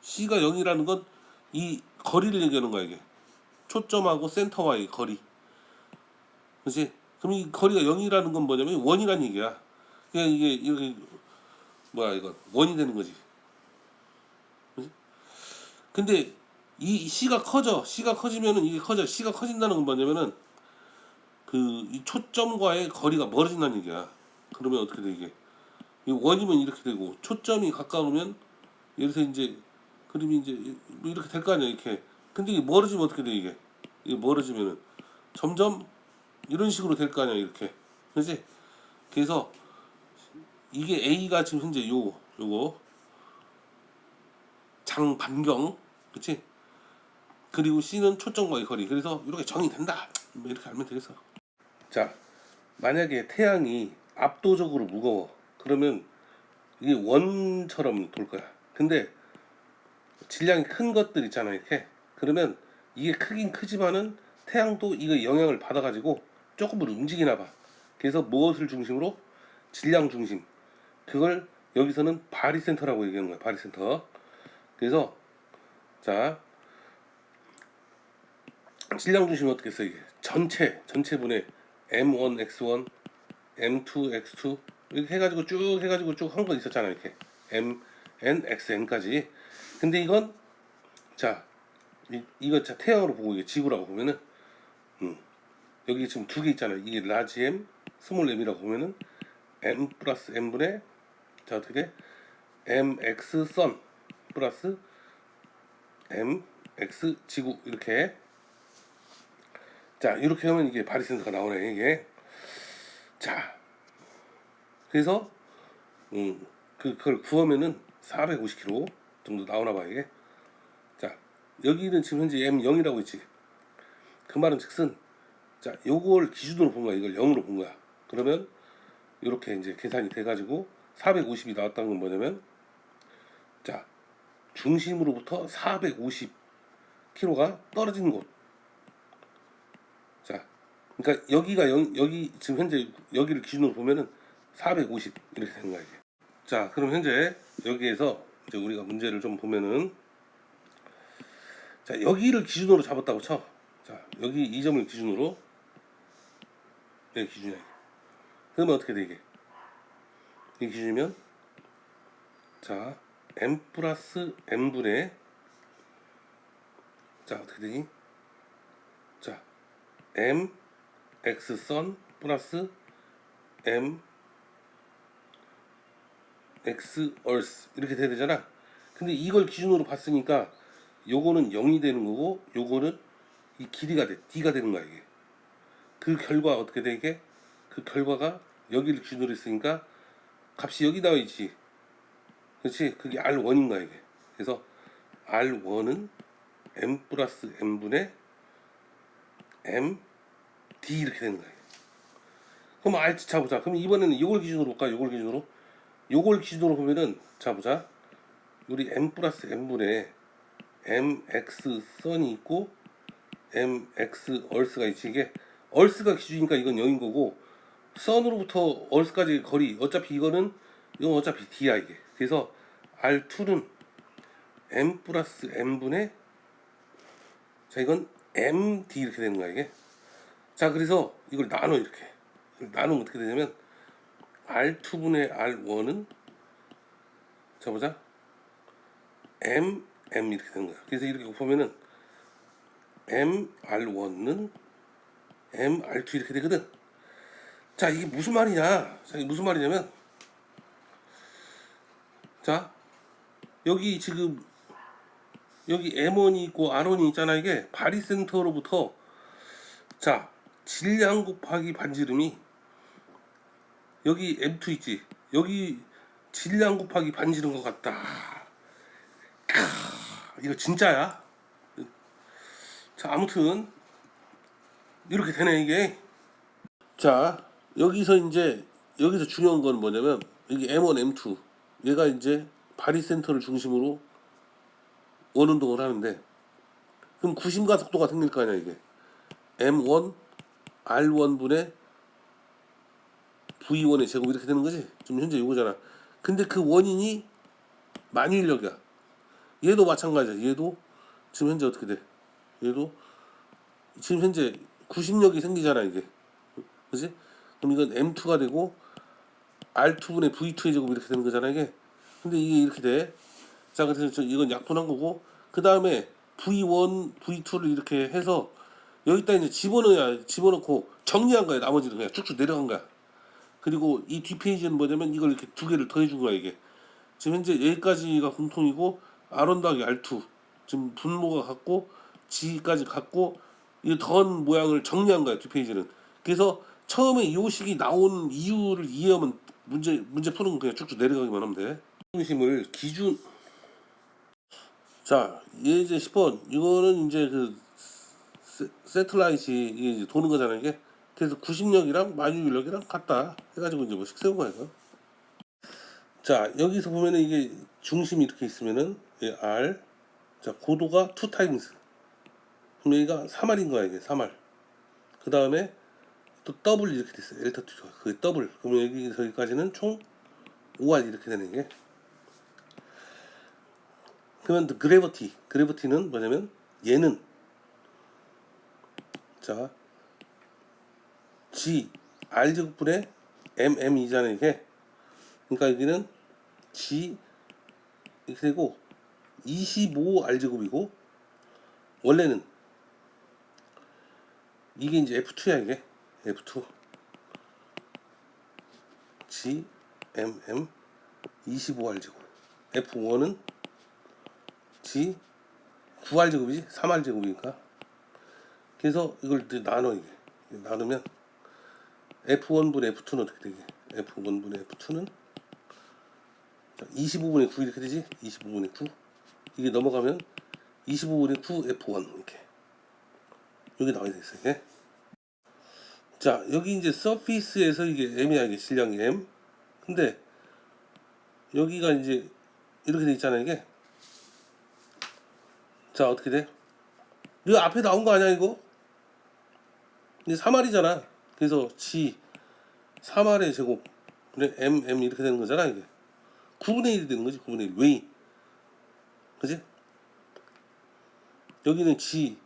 C가 0이라는 건 이 거리를 얘기하는 거야 이게. 초점하고 센터와의 거리. 그렇지? 그럼 이 거리가 0이라는 건 뭐냐면 1이라는 얘기야. 그냥 이게 이렇게 뭐야 이거 원이 되는 거지. 그렇지? 근데 이 C가 커지면은 이게 커져. C가 커진다는 건 뭐냐면은 그 이 초점과의 거리가 멀어진다는 얘기야. 그러면 어떻게 돼 이게? 이 원이면 이렇게 되고 초점이 가까우면 예를 들어서 이제 그림이 이제 뭐 이렇게 될 거 아니야 이렇게. 근데 이게 멀어지면 어떻게 돼 이게? 이게 멀어지면은 점점 이런 식으로 될 거 아니야 이렇게. 그렇지? 그래서 이게 A가 지금 현재 요거 장 반경, 그치? 그리고 C는 초점과의 거리. 그래서 이렇게 정이 된다. 뭐 이렇게 알면 되겠어. 자, 만약에 태양이 압도적으로 무거워. 그러면 이게 원처럼 돌 거야. 근데 질량이 큰 것들 있잖아, 이렇게. 그러면 이게 크긴 크지만은 태양도 이거 영향을 받아가지고 조금은 움직이나 봐. 그래서 무엇을 중심으로? 질량 중심. 그걸 여기서는 바리센터라고 얘기하는 거야, 바리센터. 그래서 자, 질량 중심은 어떻게 써 이게? 전체분의 M1x1, M2x2 이렇게 해가지고 쭉 한 거 있었잖아, 이렇게 MN, XN까지. 근데 이건 자, 이거 자 태양으로 보고 이게 지구라고 보면은 여기 지금 두 개 있잖아. 이게 라지 M, 스몰 m이라고 보면은 M 플러스 M분의 자 어떻게 돼? MX 선 플러스 MX 지구 이렇게. 자 이렇게 하면 이게 바리센터가 나오네 이게. 자 그래서 그걸 구하면은 450km 정도 나오나 봐 이게. 자 여기는 지금 현재 M0이라고 있지. 그 말은 즉슨 자 요걸 기준으로 본 거야. 이걸 0으로 본 거야. 그러면 이렇게 이제 계산이 돼가지고 450이 나왔다는 건 뭐냐면 자 중심으로부터 450km가 떨어진 곳. 자 그러니까 여기가 여기 지금 현재 여기를 기준으로 보면은 450 이렇게 되는 거야 이게. 자 그럼 현재 여기에서 이제 우리가 문제를 좀 보면은 자 여기를 기준으로 잡았다고 쳐. 자 여기 이 점을 기준으로 여기 기준이야. 그러면 어떻게 돼 이게? 이 기준이면 자 M 플러스 M분의 자 어떻게 되니? 자 M X선 플러스 M X 얼스 이렇게 돼야 되잖아. 근데 이걸 기준으로 봤으니까 요거는 0이 되는 거고 요거는 이 길이가 돼. D가 되는 거야 이게. 그 결과 어떻게 돼 이게? 그 결과가 여기를 기준으로 했으니까 값이 여기 나와 있지. 그렇지? 그게 R1인 거야 이게. 그래서 R1은 M 플러스 M분의 M D 이렇게 되는 거야. 그럼 R 자보자. 그럼 이번에는 이걸 기준으로 볼까? 요걸 기준으로 보면은 자보자. 우리 M 플러스 M분의 MX 선이 있고 MX 얼스가 있지. 이게 얼스가 기준이니까 이건 0인 거고 선으로부터 얼스까지 거리 어차피 이건 어차피 D야 이게. 그래서 R2는 M 플러스 M분의 자 이건 MD 이렇게 되는 거야 이게. 자 그래서 이걸 나눠 이렇게. 나누면 어떻게 되냐면 R2분의 R1은 자 보자 M 이렇게 되는 거야. 그래서 이렇게 보면은 M R1은 M R2 이렇게 되거든. 자 이게 무슨 말이냐? 자 이게 무슨 말이냐면 자 여기 지금 여기 M1이 있고 R1이 있잖아. 이게 바리센터로부터 자 질량 곱하기 반지름이 여기 M2 있지. 여기 질량 곱하기 반지름 것 같다. 이거 진짜야. 자 아무튼 이렇게 되네 이게. 자 여기서 이제 여기서 중요한 건 뭐냐면 여기 M1, M2 얘가 이제 바리센터를 중심으로 원운동을 하는데 그럼 구심가속도가 생길 거 아니야 이게. M1 R1분의 V1의 제곱 이렇게 되는 거지. 지금 현재 이거잖아. 근데 그 원인이 만유인력이야. 얘도 마찬가지야. 얘도 지금 현재 어떻게 돼? 얘도 지금 현재 구심력이 생기잖아 이게. 그지? 그럼 이건 M2가 되고 R2분의 V2의 제곱 이렇게 되는 거잖아 이게. 근데 이게 이렇게 돼. 자 그래서 이건 약분한 거고 그 다음에 V1, V2를 이렇게 해서 여기다 이제 집어넣고 정리한 거야. 나머지는 그냥 쭉쭉 내려간 거야. 그리고 이 뒷페이지는 뭐냐면 이걸 이렇게 두 개를 더해준 거야 이게. 지금 현재 여기까지가 공통이고 R1 더하기 R2 지금 분모가 같고 G까지 같고 이 더한 모양을 정리한 거야 뒷페이지는. 그래서 처음에 이 식이 나온 이유를 이해하면 문제 푸는 거 그냥 쭉쭉 내려가기만 하면 돼. 중심을 기준. 자, 얘 이제 10번 이거는 이제 그 세틀라이트이 이게 이제 도는 거잖아요 이게. 그래서 구심력이랑 만유인력이랑 같다 해가지고 이제 뭐씩 세운 거예요. 자, 여기서 보면은 이게 중심이 이렇게 있으면은 R, 자 고도가 2 타임스, 그럼 여기가 3R인 거야 이게 3R. 그 다음에 또 더블 이렇게 됐어요. L타 2가 그게 더블. 그러면 여기서 여기까지는 총 5R 이렇게 되는 게. 그러면 그래버티는 뭐냐면 얘는 자 G R 제곱분의 mm이잖아요 이게. 그러니까 여기는 G 이렇게 되고 25R 제곱이고, 원래는 이게 이제 F2야 이게. F2 G mm 25R 제곱. F1은 G 9R 제곱이지 3R 제곱이니까. 그래서 이걸 이제 나눠 이게. 나누면 F1분의 F2는 어떻게 되게? F1분의 F2는 25분의 9 이렇게 되지? 25분의 9. 이게 넘어가면 25분의 9 F1 이렇게. 여기 나와 있어요 이게. 자, 여기 이제 서피스에서 이게 M이야 이게 질량이 M. 근데 여기가 이제 이렇게 돼 있잖아요 이게. 자, 어떻게 돼? 이거 앞에 나온 거 아니야 이거? 이제 3R이잖아. 그래서 G 3R의 제곱 그래 M 이렇게 되는 거잖아 이게. 9분의 1이 되는 거지. 9분의 1 왜? 그지? 여기는 G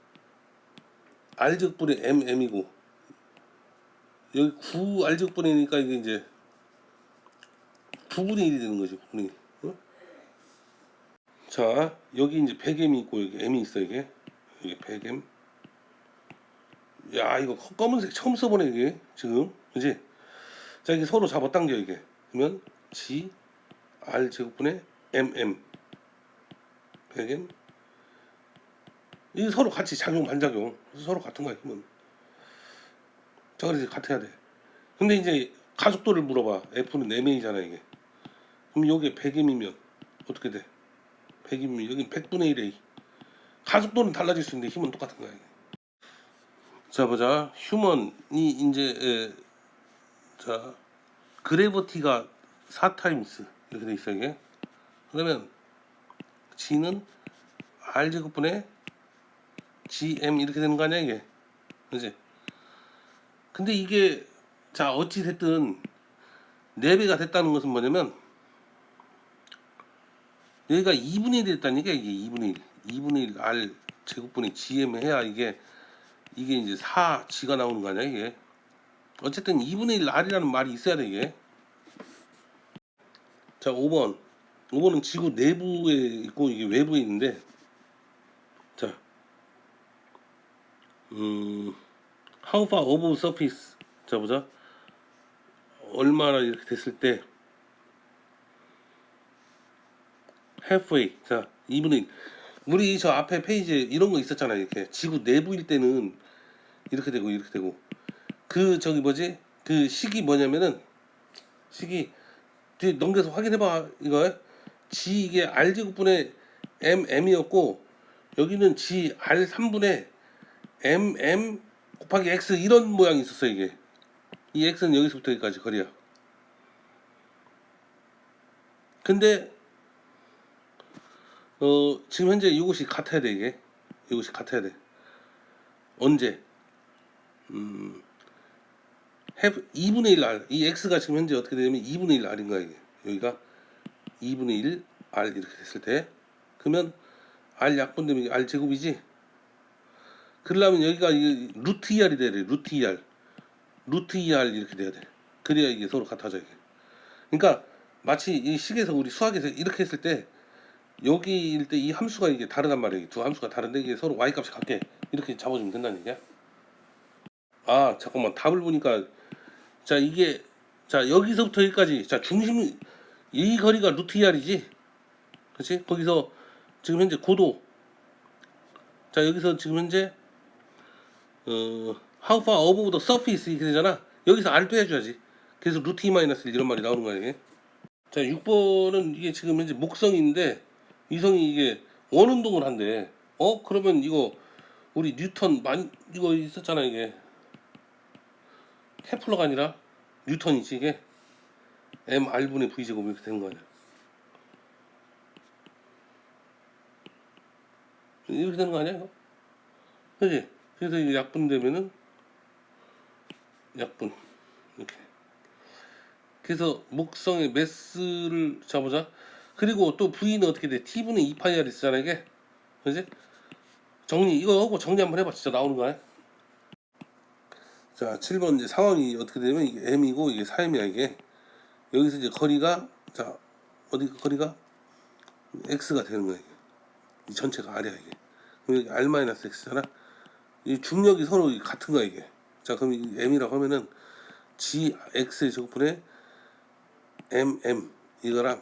R 제곱분의 mm이고 여기 9 R 제곱분이니까 이게 이제 9분의 1이 되는 거지. 9분의 1. 어? 자, 여기 이제 100m이 있고 여기 m이 있어 이게. 이게 100m. 야, 이거 검은색 처음 써보네 이게 지금. 그지? 자, 이게 서로 잡아당겨 이게. 그러면 G R 제곱분의 mm 100m. 이게 서로 같이 작용 반작용. 그래서 서로 같은 거야 힘은. 자, 그래서 같아야 돼. 근데 이제 가속도를 물어봐. F는 m이잖아 이게. 그럼 여기에 100m이면 어떻게 돼? 100이면 여긴 100분의 1A. 가속도는 달라질 수 있는데 힘은 똑같은 거야. 자, 보자. 휴먼이 이제 자 그래버티가 4 타임스 이렇게 돼 있어 이게. 그러면 G는 R 제곱분의 GM 이렇게 되는 거 아니야 이게. 그지? 근데 이게 자 어찌 됐든 4배가 됐다는 것은 뭐냐면 여기가 2분의 1이 됐다는 게 이게 2분의 1. 2분의 1 R 제곱분의 GM 해야 이게 이제 4G가 나오는 거 아니야 이게. 어쨌든 2분의 1 R이라는 말이 있어야 돼 이게. 자, 5번은 지구 내부에 있고 이게 외부에 있는데, 자 how far above surface. 자, 보자. 얼마나 이렇게 됐을 때 halfway. 자, 2분의 1. 우리 저 앞에 페이지에 이런 거 있었잖아요 이렇게. 지구 내부일 때는 이렇게 되고 이렇게 되고. 그 저기 뭐지? 그 식이 뭐냐면은 식이 뒤에 넘겨서 확인해봐 이거. G 이게 R 제곱분의 mm이었고 여기는 G R 3분의 mm 곱하기 x 이런 모양이 있었어 이게. 이 x는 여기서부터 여기까지 거리야. 근데 지금 현재 이것이 같아야 돼 이게. 이것이 같아야 돼. 언제? have 2분의 1 r. 이 x가 지금 현재 어떻게 되냐면 2분의 1 r인 거야 이게. 여기가 2분의 1 r 이렇게 됐을 때, 그러면 r 약분되면 r 제곱이지. 그러려면 여기가 이게 루트 2r이 돼야 돼. 루트 2r. 루트 2r 이렇게 돼야 돼. 그래야 이게 서로 같아져 이게. 그러니까 마치 이 식에서 우리 수학에서 이렇게 했을 때 여기일 때 이 함수가 이게 다르단 말이에요. 두 함수가 다른데 이게 서로 y 값이 같게 이렇게 잡아주면 된다는 얘기야. 아, 잠깐만. 답을 보니까 자 이게 자 여기서부터 여기까지 자 중심 이 거리가 루트 2r이지. 그렇지? 거기서 지금 현재 고도 자 여기서 지금 현재 how far above the surface 이렇게 되잖아. 여기서 r 빼줘야지. 그래서 루트 2 마이너스 1 이런 말이 나오는 거야 이게. 자, 6번은 이게 지금 현재 목성인데 이성이 이게 원운동을 한대. 그러면 이거 우리 뉴턴 이거 있었잖아. 이게 케플러가 아니라 뉴턴이지. 이게 mr분의 v제곱 이렇게 되는 거 아니야. 이렇게 되는 거 아니야 이거? 그지? 그래서 이게 약분되면은 약분 이렇게. 그래서 목성의 매스를 잡아보자. 그리고 또 V는 어떻게 돼? T분의 2파이R이 쓰잖아 이게. 그지? 이거 하고 정리 한번 해봐. 진짜 나오는 거야. 자, 7번 이제 상황이 어떻게 되면 이게 M이고 이게 4M이야 이게. 여기서 이제 거리가, 자, 어디 거리가 X가 되는 거야 이게. 이 전체가 R이야 이게. 그럼 여기 R-X잖아. 이 중력이 서로 같은 거야 이게. 자, 그럼 이 M이라고 하면은 GX의 제곱분의 MM 이거랑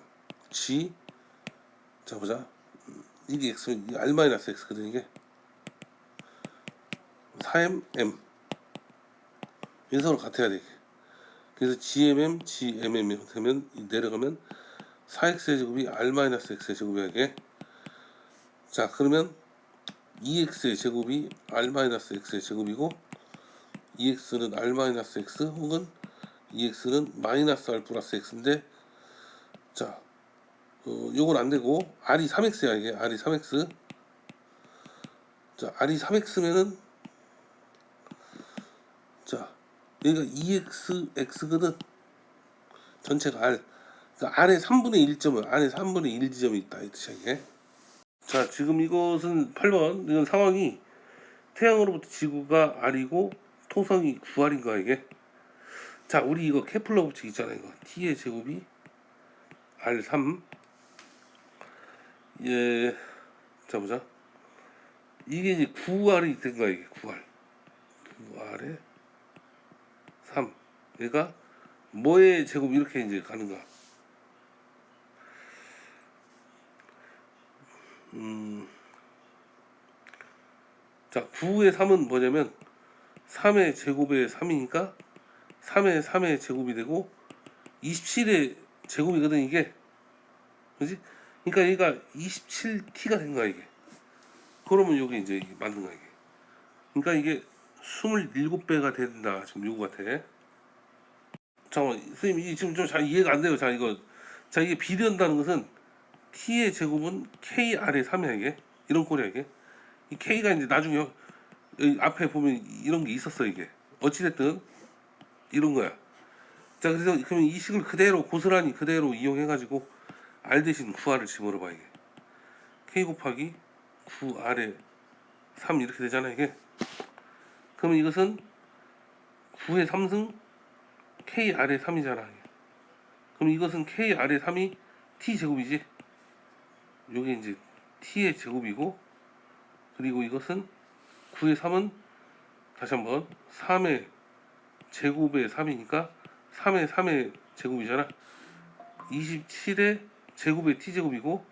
G, 자 보자, 이게 X, 이게 R-X거든 이게. 4MM 이게 서로 같아야 돼 이게. 그래서 GMM, GMM이 되면 내려가면 4x의 제곱이 R-x의 제곱이야 이게. 자, 그러면 2x의 제곱이 R-x의 제곱이고 2x는 R-x 혹은 2x는 마이너스 R 플러스 x인데, 자, 요건 안 되고 R이 3x야 이게. R이 3x. 자, R이 3x면은, 자, 여기가 2x x거든. 전체가 R. 그러니까 R의 3분의 1점은 R의 3분의 1 지점이 있다 이 뜻이야 이게. 자, 지금 이것은 8번 이건 상황이 태양으로부터 지구가 R이고 토성이 9R인가 이게. 자, 우리 이거 케플러 법칙 있잖아 이거. T의 제곱이 R3. 예, 자 보자. 이게 이제 9R이 된 거야 이게. 9R에 3. 얘가 뭐의 제곱 이렇게 이제 가는 거야. 자, 9의 3은 뭐냐면 3의 제곱의 3이니까 3의 3의 제곱이 되고 27의 제곱이거든 이게. 그지? 그러니까 얘가 27t가 된 거야 이게. 그러면 여기 이제 이게 맞는 거야 이게. 그러니까 이게 27배가 된다 지금 요거 같아. 잠깐만 선생님, 이 지금 좀 잘 이해가 안 돼요. 자, 이거, 자, 이게 비례한다는 것은 t의 제곱은 kr의 3이야 이게. 이런 꼴이야 이게. 이 k가 이제 나중에 여기 앞에 보면 이런 게 있었어 이게. 어찌됐든 이런 거야. 자, 그래서 그러면 이 식을 그대로 고스란히 그대로 이용해가지고 R 대신 9R을 집어넣어봐 이게. K 곱하기 9R에 3 이렇게 되잖아 이게. 그러면 이것은 9의 3승 KR의 3이잖아. 그럼 이것은 KR의 3이 T 제곱이지. 요게 이제 T의 제곱이고, 그리고 이것은 9의 3은 다시 한번 3의 제곱의 3이니까 3의 3의 제곱이잖아. 27의 제곱의 T제곱이고,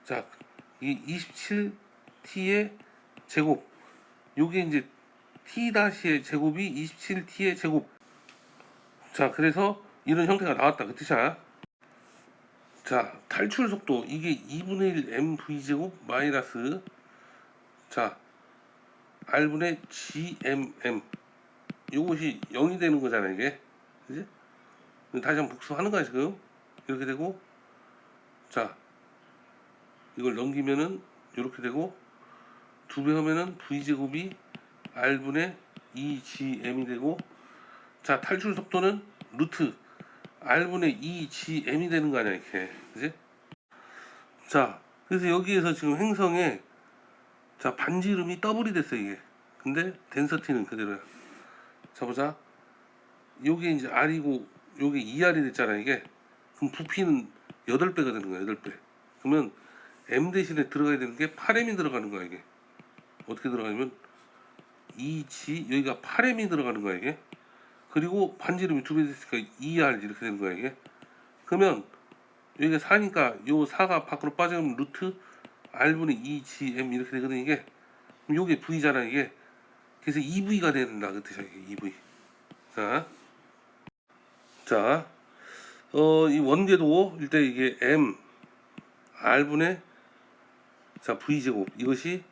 자, 이 27T의 제곱, 요게 이제 T-의 제곱이 27T의 제곱. 자, 그래서 이런 형태가 나왔다 그 뜻이야. 자, 탈출 속도 이게 2분의 1 mv제곱 마이너스, 자, r분의 gmm, 요것이 0이 되는 거잖아 이게. 그지? 다시 한번 복수하는 거야 지금. 이렇게 되고, 자, 이걸 넘기면은 이렇게 되고, 2배 하면은 v제곱이 r분의 2gm이 되고, 자, 탈출 속도는 루트 r분의 2gm이 되는 거 아니야 이렇게. 그지? 자, 그래서 여기에서 지금 행성에, 자, 반지름이 더블이 됐어 이게. 근데 덴서티는 그대로야. 자, 보자. 요게 이제 R이고 요게 2R이 됐잖아 이게. 그럼 부피는 8배가 되는 거야 8배. 그러면 M 대신에 들어가야 되는 게 8M이 들어가는 거야 이게. 어떻게 들어가냐면 2G, 여기가 8M이 들어가는 거야 이게. 그리고 반지름이 2배 됐으니까 2R 이렇게 되는 거야 이게. 그러면 여기가 4니까 요 4가 밖으로 빠지면 루트 R분의 2GM 이렇게 되거든 이게. 그럼 요게 V잖아 이게. 그래서 EV가 된다 그 뜻이야 이게. EV. 자, 이 원궤도 일단 이게 m r분의 자 v 제곱 이것이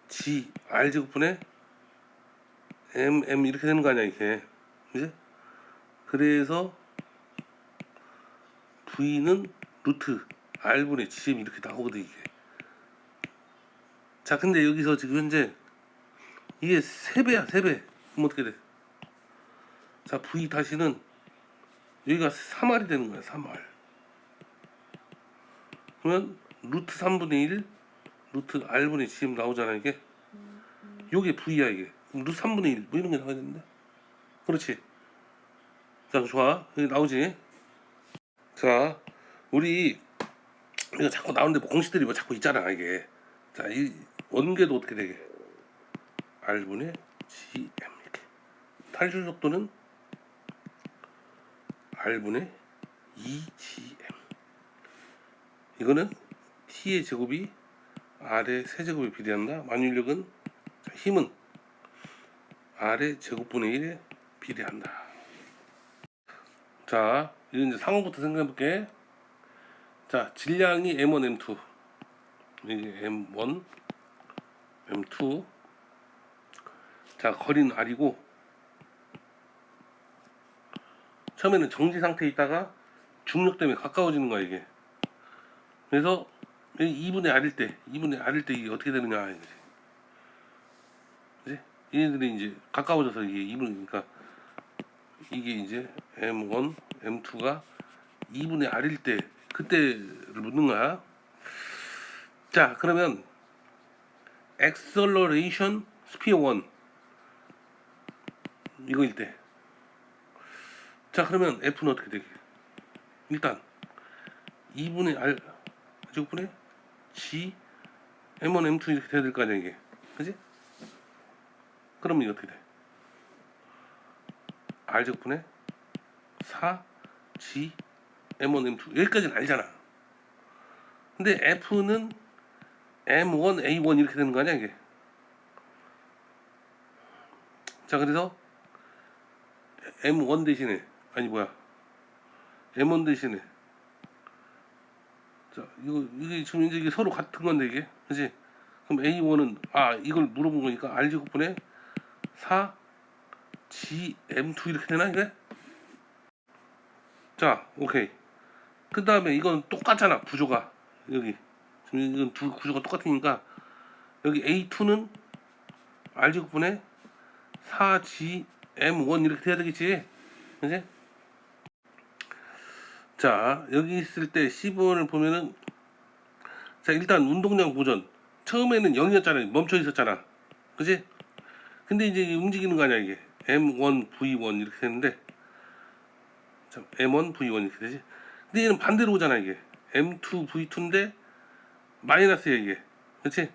g r 제곱분의 m 이렇게 되는 거 아니야 이게. 그지? 그래서 v는 루트 r분의 gm 이렇게 나오거든 이게. 자 근데 여기서 지금 현재 이게 3배야 3배. 그럼 어떻게 돼? 자 v 다시는 여기가 3r이 되는 거야 3r. 그러면 루트 3분의 1 루트 r분의 gm 나오잖아 이게. 요게 v야 이게. 그럼 루트 3분의 1 뭐 이런 게 나와야 되는데. 그렇지. 자 좋아 여기 나오지. 자 우리 이거 자꾸 나오는데 뭐 공식들이 뭐 자꾸 있잖아 이게. 자 이 원궤도 어떻게 되게 r분의 gm 이렇게. 탈출 속도는 r분의 2gm. 이거는 t의 제곱이 r의 세제곱에 비례한다. 만유력은 자, 힘은 r의 제곱분의 1에 비례한다. 자 이제 상호부터 생각해볼게. 자 질량이 m1 m2 이게 m1 m2. 자 거리는 r이고 처음에는 정지 상태에 있다가 중력 때문에 가까워지는 거야 이게. 그래서 2분의 r일 때 이게 어떻게 되느냐 이거지. 그지? 얘네들이 이제 가까워져서 이게 2분, 그러니까 이게 이제 m1 m2가 2분의 r일 때 그때를 묻는 거야. 자 그러면 acceleration sphere 1 이거일 때 자 그러면 F는 어떻게 되게? 일단 2분의 R 제곱분의 G M1 M2 이렇게 돼야 될 거 아니야 이게. 그지? 그러면 이게 어떻게 돼? R 제곱분의 4 G M1 M2 여기까지는 알잖아. 근데 F는 M1 A1 이렇게 되는 거 아니야 이게. 자 그래서 M1 대신에 아니 뭐야 M1 대신에 자 이게 지금 이제 이게 서로 같은 건데 이게 그지? 그럼 A1은 이걸 물어본 거니까 R 제곱분의 4 G M2 이렇게 되나 이게? 자 오케이. 그 다음에 이건 똑같잖아 구조가 여기 지금 이건 두 구조가 똑같으니까 여기 A2는 R 제곱분의 4G M1 이렇게 돼야 되겠지 그지? 자 여기 있을 때 C4를 보면은 자 일단 운동량 보전 처음에는 0이었잖아 멈춰 있었잖아 그지? 근데 이제 움직이는 거 아니야 이게 M1 V1 이렇게 되는데 자 M1 V1 이렇게 되지. 근데 얘는 반대로 오잖아 이게 M2 V2인데 마이너스야 이게 그렇지?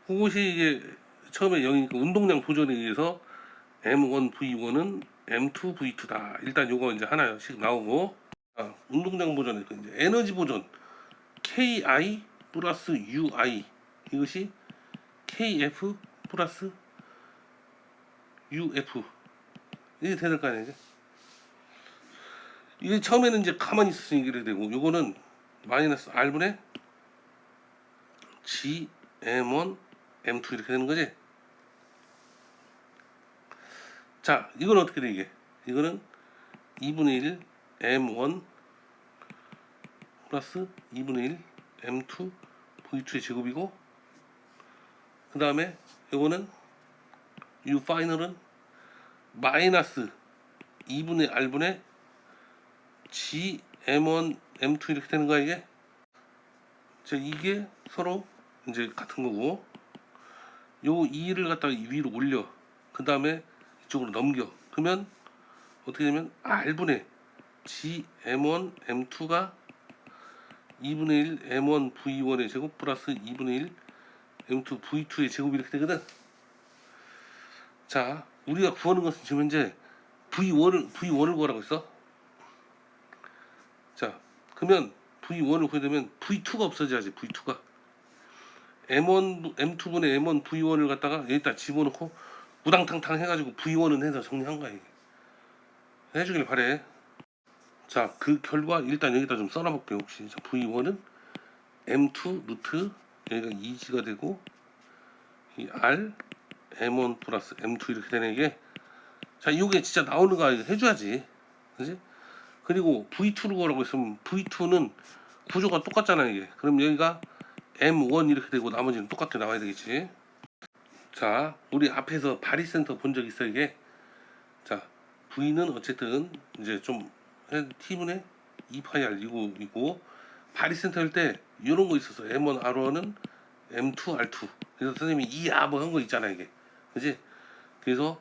그것이 이게 처음에 0이니까 운동량 보전에 의해서 M1 V1은 M2 V2다. 일단 요거 이제 하나씩 나오고 운동량 보전에 이제 에너지 보전 KI 플러스 UI 이것이 KF 플러스 UF 이게 돼야 될 거 아니야 이제. 이게 처음에는 이제 가만히 있으니까 이렇게 되고 요거는 마이너스 R분의 G M1 M2 이렇게 되는 거지. 자 이건 어떻게 돼 이게? 이거는 2분의 1 M1 플러스 2분의 1 M2 V2의 제곱이고 그 다음에 요거는 U 파이널은 마이너스 2분의 R분의 G M1 M2 이렇게 되는 거야 이게. 자 이게 서로 이제 같은 거고 요 2를 갖다가 위로 올려 그 다음에 이쪽으로 넘겨 그러면 어떻게 되면 R분의 G M1 M2가 2분의 1 M1 V1의 제곱 플러스 2분의 1 M2 V2의 제곱 이렇게 되거든. 자 우리가 구하는 것은 지금 현재 V1을 구하라고 했어. 자 그러면 V1을 구하려면 V2가 없어져야지. V2가 M1 M2분의 M1 V1을 갖다가 여기다 집어넣고 우당탕탕 해가지고 V1은 해서 정리한 거야 이게. 해주길 바래. 자, 그 결과 일단 여기다 좀 써놔볼게요. 혹시 자, V1은 M2 루트 여기가 2G가 되고 이 R M1 플러스 M2 이렇게 되는 게 자, 이게 진짜 나오는 거 해줘야지, 그지? 그리고 V2로 거라고 했으면 V2는 구조가 똑같잖아 이게. 그럼 여기가 M1 이렇게 되고 나머지는 똑같게 나와야 되겠지. 자, 우리 앞에서 바리센터 본 적 있어 이게. 자, V는 어쨌든 이제 좀 T분의 2파이 R 이고 바리센터일 때 이런 거 있었어. M1 R1은 M2 R2. 그래서 선생님이 뭐 한 거 있잖아 이게, 그지? 그래서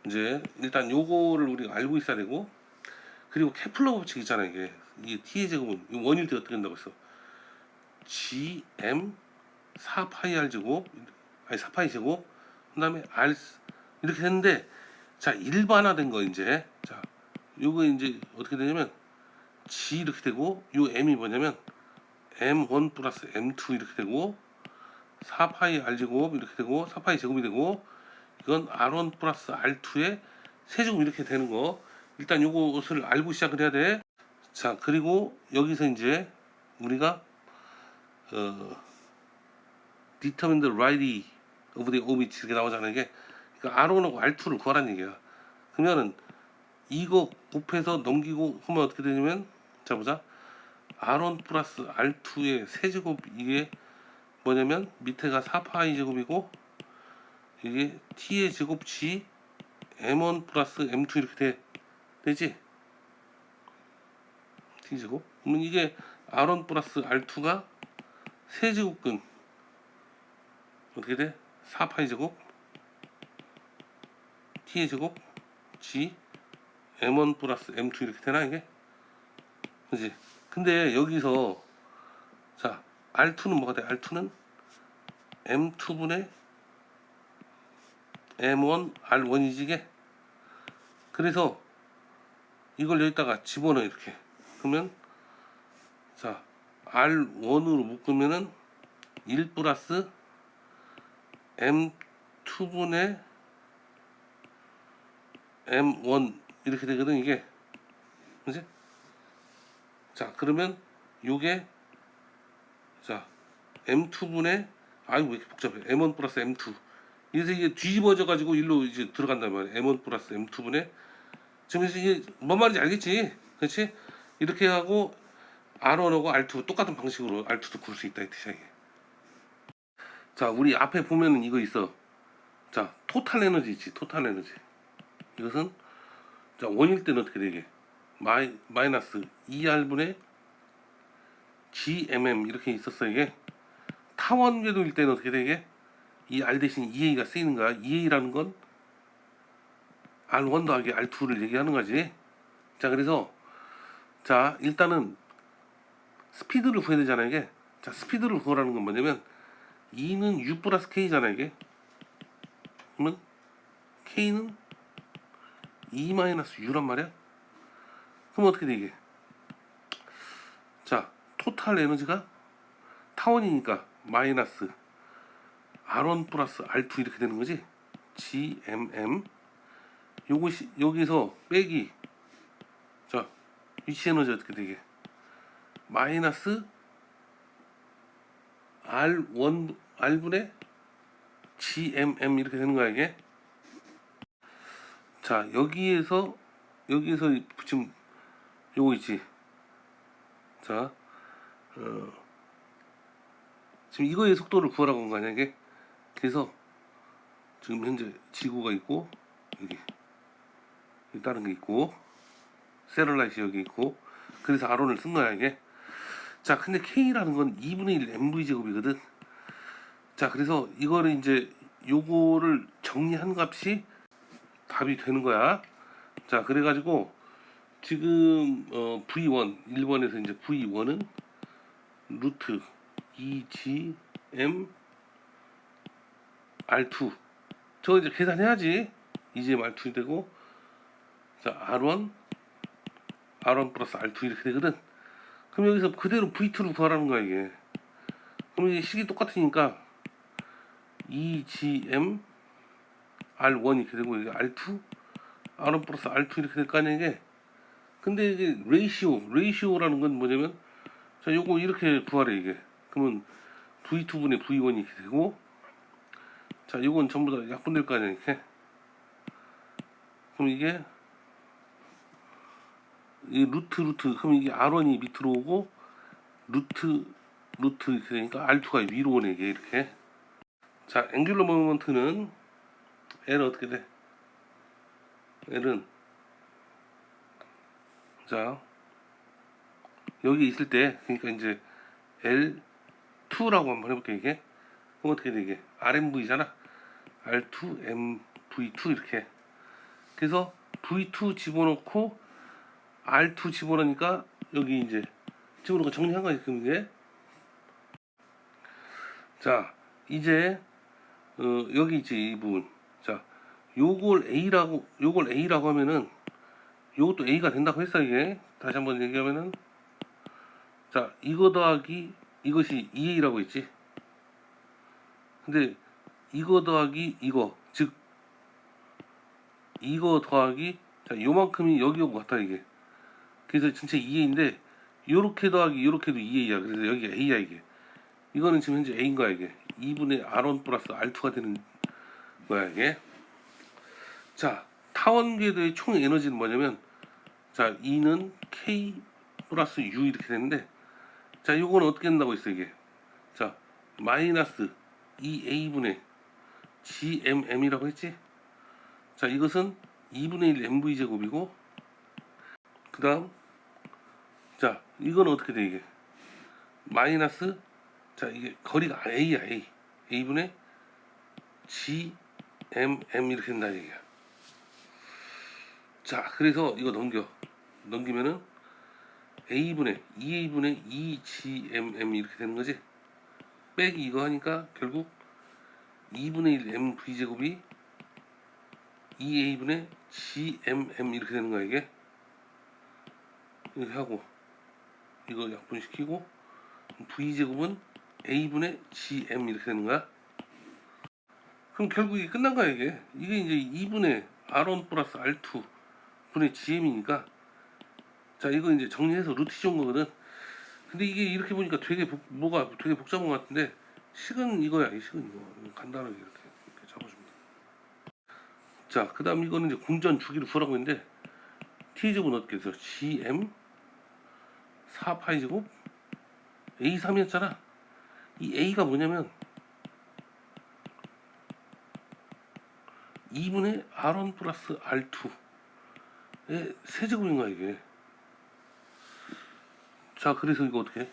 이제 일단 요거를 우리가 알고 있어야 되고, 그리고 케플러 법칙 있잖아 이게 T의 제곱은 원일 때 어떻게 된다고 했어? GM 4파이 R 제곱, 아니 4파이 제곱, 그 다음에 R 이렇게 됐는데, 자, 일반화된 거 이제, 자, 요거 이제 어떻게 되냐면 G 이렇게 되고, 요 M이 뭐냐면 M1 플러스 M2 이렇게 되고, 4파이 R 제곱 이렇게 되고, 4파이 제곱이 되고, 이건 R1 플러스 R2의 세제곱 이렇게 되는 거. 일단 요것을 알고 시작을 해야 돼. 자, 그리고 여기서 이제 우리가 determine the right of the orbit 이렇게 나오잖아요 이게. 그러니까 R1하고 R2를 구하라는 얘기야. 그러면은 이거 곱해서 넘기고 하면 어떻게 되냐면, 자 보자, R1 플러스 R2의 세제곱, 이게 뭐냐면 밑에가 4파이 제곱이고 이게 T의 제곱 G M1 플러스 M2 이렇게 되지? T제곱. 그러면 이게 R1 플러스 R2가 세제곱근 어떻게 돼? 4파이 제곱 T의 제곱 G M1 플러스 M2 이렇게 되나 이게? 그지? 근데 여기서 자, R2는 뭐가 돼? R2는 M2분의 M1 R1이지 이게? 그래서 이걸 여기다가 집어넣어 이렇게. 그러면 자, R1으로 묶으면은 1 플러스 M2분의 M1 이렇게 되거든 이게, 그지? 자, 그러면 요게 자 M2분의 아이고 왜 이렇게 복잡해, M1 플러스 M2. 그래서 이게 뒤집어져 가지고 일로 이제 들어간단 말이야. M1 플러스 M2분의, 지금 이게 뭔 말인지 알겠지? 그렇지? 이렇게 하고 R1하고 R2 똑같은 방식으로 R2도 구할 수 있다 이 뜻이야 이게. 자, 우리 앞에 보면은 이거 있어. 자, 토탈 에너지 있지. 토탈 에너지. 이것은 자, 원일 때는 어떻게 되게? 마이너스 2R분의 GMM 이렇게 있었어 이게. 타원 궤도일 때는 어떻게 되게? 이 R 대신 EA가 쓰이는 거야. EA라는 건 R1 더하기 R2를 얘기하는 거지. 자, 그래서 자, 일단은 스피드를 구해야 되잖아 이게. 자, 스피드를 구하라는 건 뭐냐면 E는 U 플러스 K잖아 이게. 그러면 K는 E 마이너스 U란 말이야. 그럼 어떻게 돼 이게? 자, 토탈 에너지가 타원이니까 마이너스 R1 플러스 R2 이렇게 되는 거지. GMM 요것이 여기서 빼기, 자, 위치 에너지 어떻게 되게? 마이너스 R1 R분의 GMM 이렇게 되는 거야 이게. 자, 여기에서 지금 요거 있지. 자, 지금 이거의 속도를 구하라고 한 거 아니야 이게. 그래서 지금 현재 지구가 있고 여기 다른 게 있고 세럴라이트 여기 있고, 그래서 R1을 쓴 거야 이게. 자, 근데 K라는 건 2분의 1 MV 제곱이거든. 자, 그래서 이거를 이제 요거를 정리한 값이 답이 되는 거야. 자, 그래가지고 지금 V1 1번에서 이제 V1은 루트 2GM R2 저거 이제 계산해야지. 2GM R2 되고, 자, R1 플러스 R2 이렇게 되거든. 그럼 여기서 그대로 V2를 구하라는 거야 이게. 그럼 이게 식이 똑같으니까 2GM R1 이렇게 되고, 이게 R2 R1 플러스 R2 이렇게 될 거 아니야 이게. 근데 이게 레이시오라는 건 뭐냐면, 자, 요거 이렇게 구하래, 이게. 그러면 V2분의 V1이 이렇게 되고, 자, 요건 전부 다 약분될 거 아니야, 이렇게. 그럼 이게, 이 루트, 그럼 이게 R1이 밑으로 오고, 루트, 이렇게 되니까 R2가 위로 오네, 이게, 이렇게. 자, 앵귤러 모먼트는 L 어떻게 돼? L은, 자, 여기 있을 때, 그러니까 이제 L2라고 한번 해볼게, 이게. 그럼 어떻게 돼, 이게? RMV잖아? R2, MV2 이렇게. 그래서 V2 집어넣고 R2 집어넣으니까 여기 이제 집어넣고 정리한 거야, 지금 이게. 자, 이제 여기 있지, 이 부분. 자, 요걸 A라고 하면은 요것도 A가 된다고 했어, 이게. 다시 한번 얘기하면은, 자, 이거 더하기 이것이 2A라고 했지. 근데 이거 더하기 이거, 즉 이거 더하기, 자, 요만큼이 여기하고 같아, 이게. 그래서 전체 2A인데 요렇게 더하기 요렇게도 2A야. 그래서 여기가 A야, 이게. 이거는 지금 현재 A인 거야, 이게. 2분의 R1 플러스 R2가 되는 거야, 이게. 자, 타원 궤도의 총 에너지는 뭐냐면, 자, E는 K 플러스 U 이렇게 되는데, 자, 요거는 어떻게 된다고 했어, 이게. 자, 마이너스 2A분의 GMM이라고 했지. 자, 이것은 2분의 1 MV 제곱이고, 그 다음, 자, 이거는 어떻게 돼, 이게. 마이너스, 자, 이게 거리가 A야, A. A분의 GMM 이렇게 된다, 얘기야. 자, 그래서 이거 넘기면은 A분의 2A분의 2GMM 이렇게 되는 거지. 빼기 이거 하니까 결국 2분의 1 MV 제곱이 2A분의 GMM 이렇게 되는 거야, 이게. 이렇게 하고 이거 약분시키고 V 제곱은 A분의 GM 이렇게 되는 거야. 그럼 결국 이게 끝난 거야, 이게. 이게 이제 2분의 R1 플러스 R2 분의 GM이니까, 자, 이거 이제 정리해서 루트 씌운 거거든. 근데 이게 이렇게 보니까 뭐가 되게 복잡한 것 같은데, 식은 이거야, 이 식은 이거. 간단하게 이렇게 잡아줍니다. 자, 그 다음 이거는 이제 공전 주기를 구하라고 했는데, T제곱은 어떻게 해서 GM 4파이 제곱 A3이었잖아. 이 A가 뭐냐면 2분의 R1 플러스 R2의 세제곱인 거야, 이게. 자, 그래서 이거 어떻게 해?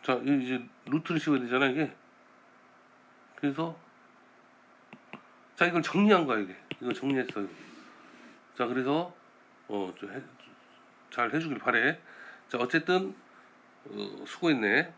자, 이제 루트를 씌워야 되잖아, 이게. 그래서, 자, 이걸 정리한 거야, 이게. 이거 정리했어, 이거. 자, 그래서, 잘 해주길 바래. 자, 어쨌든, 수고했네.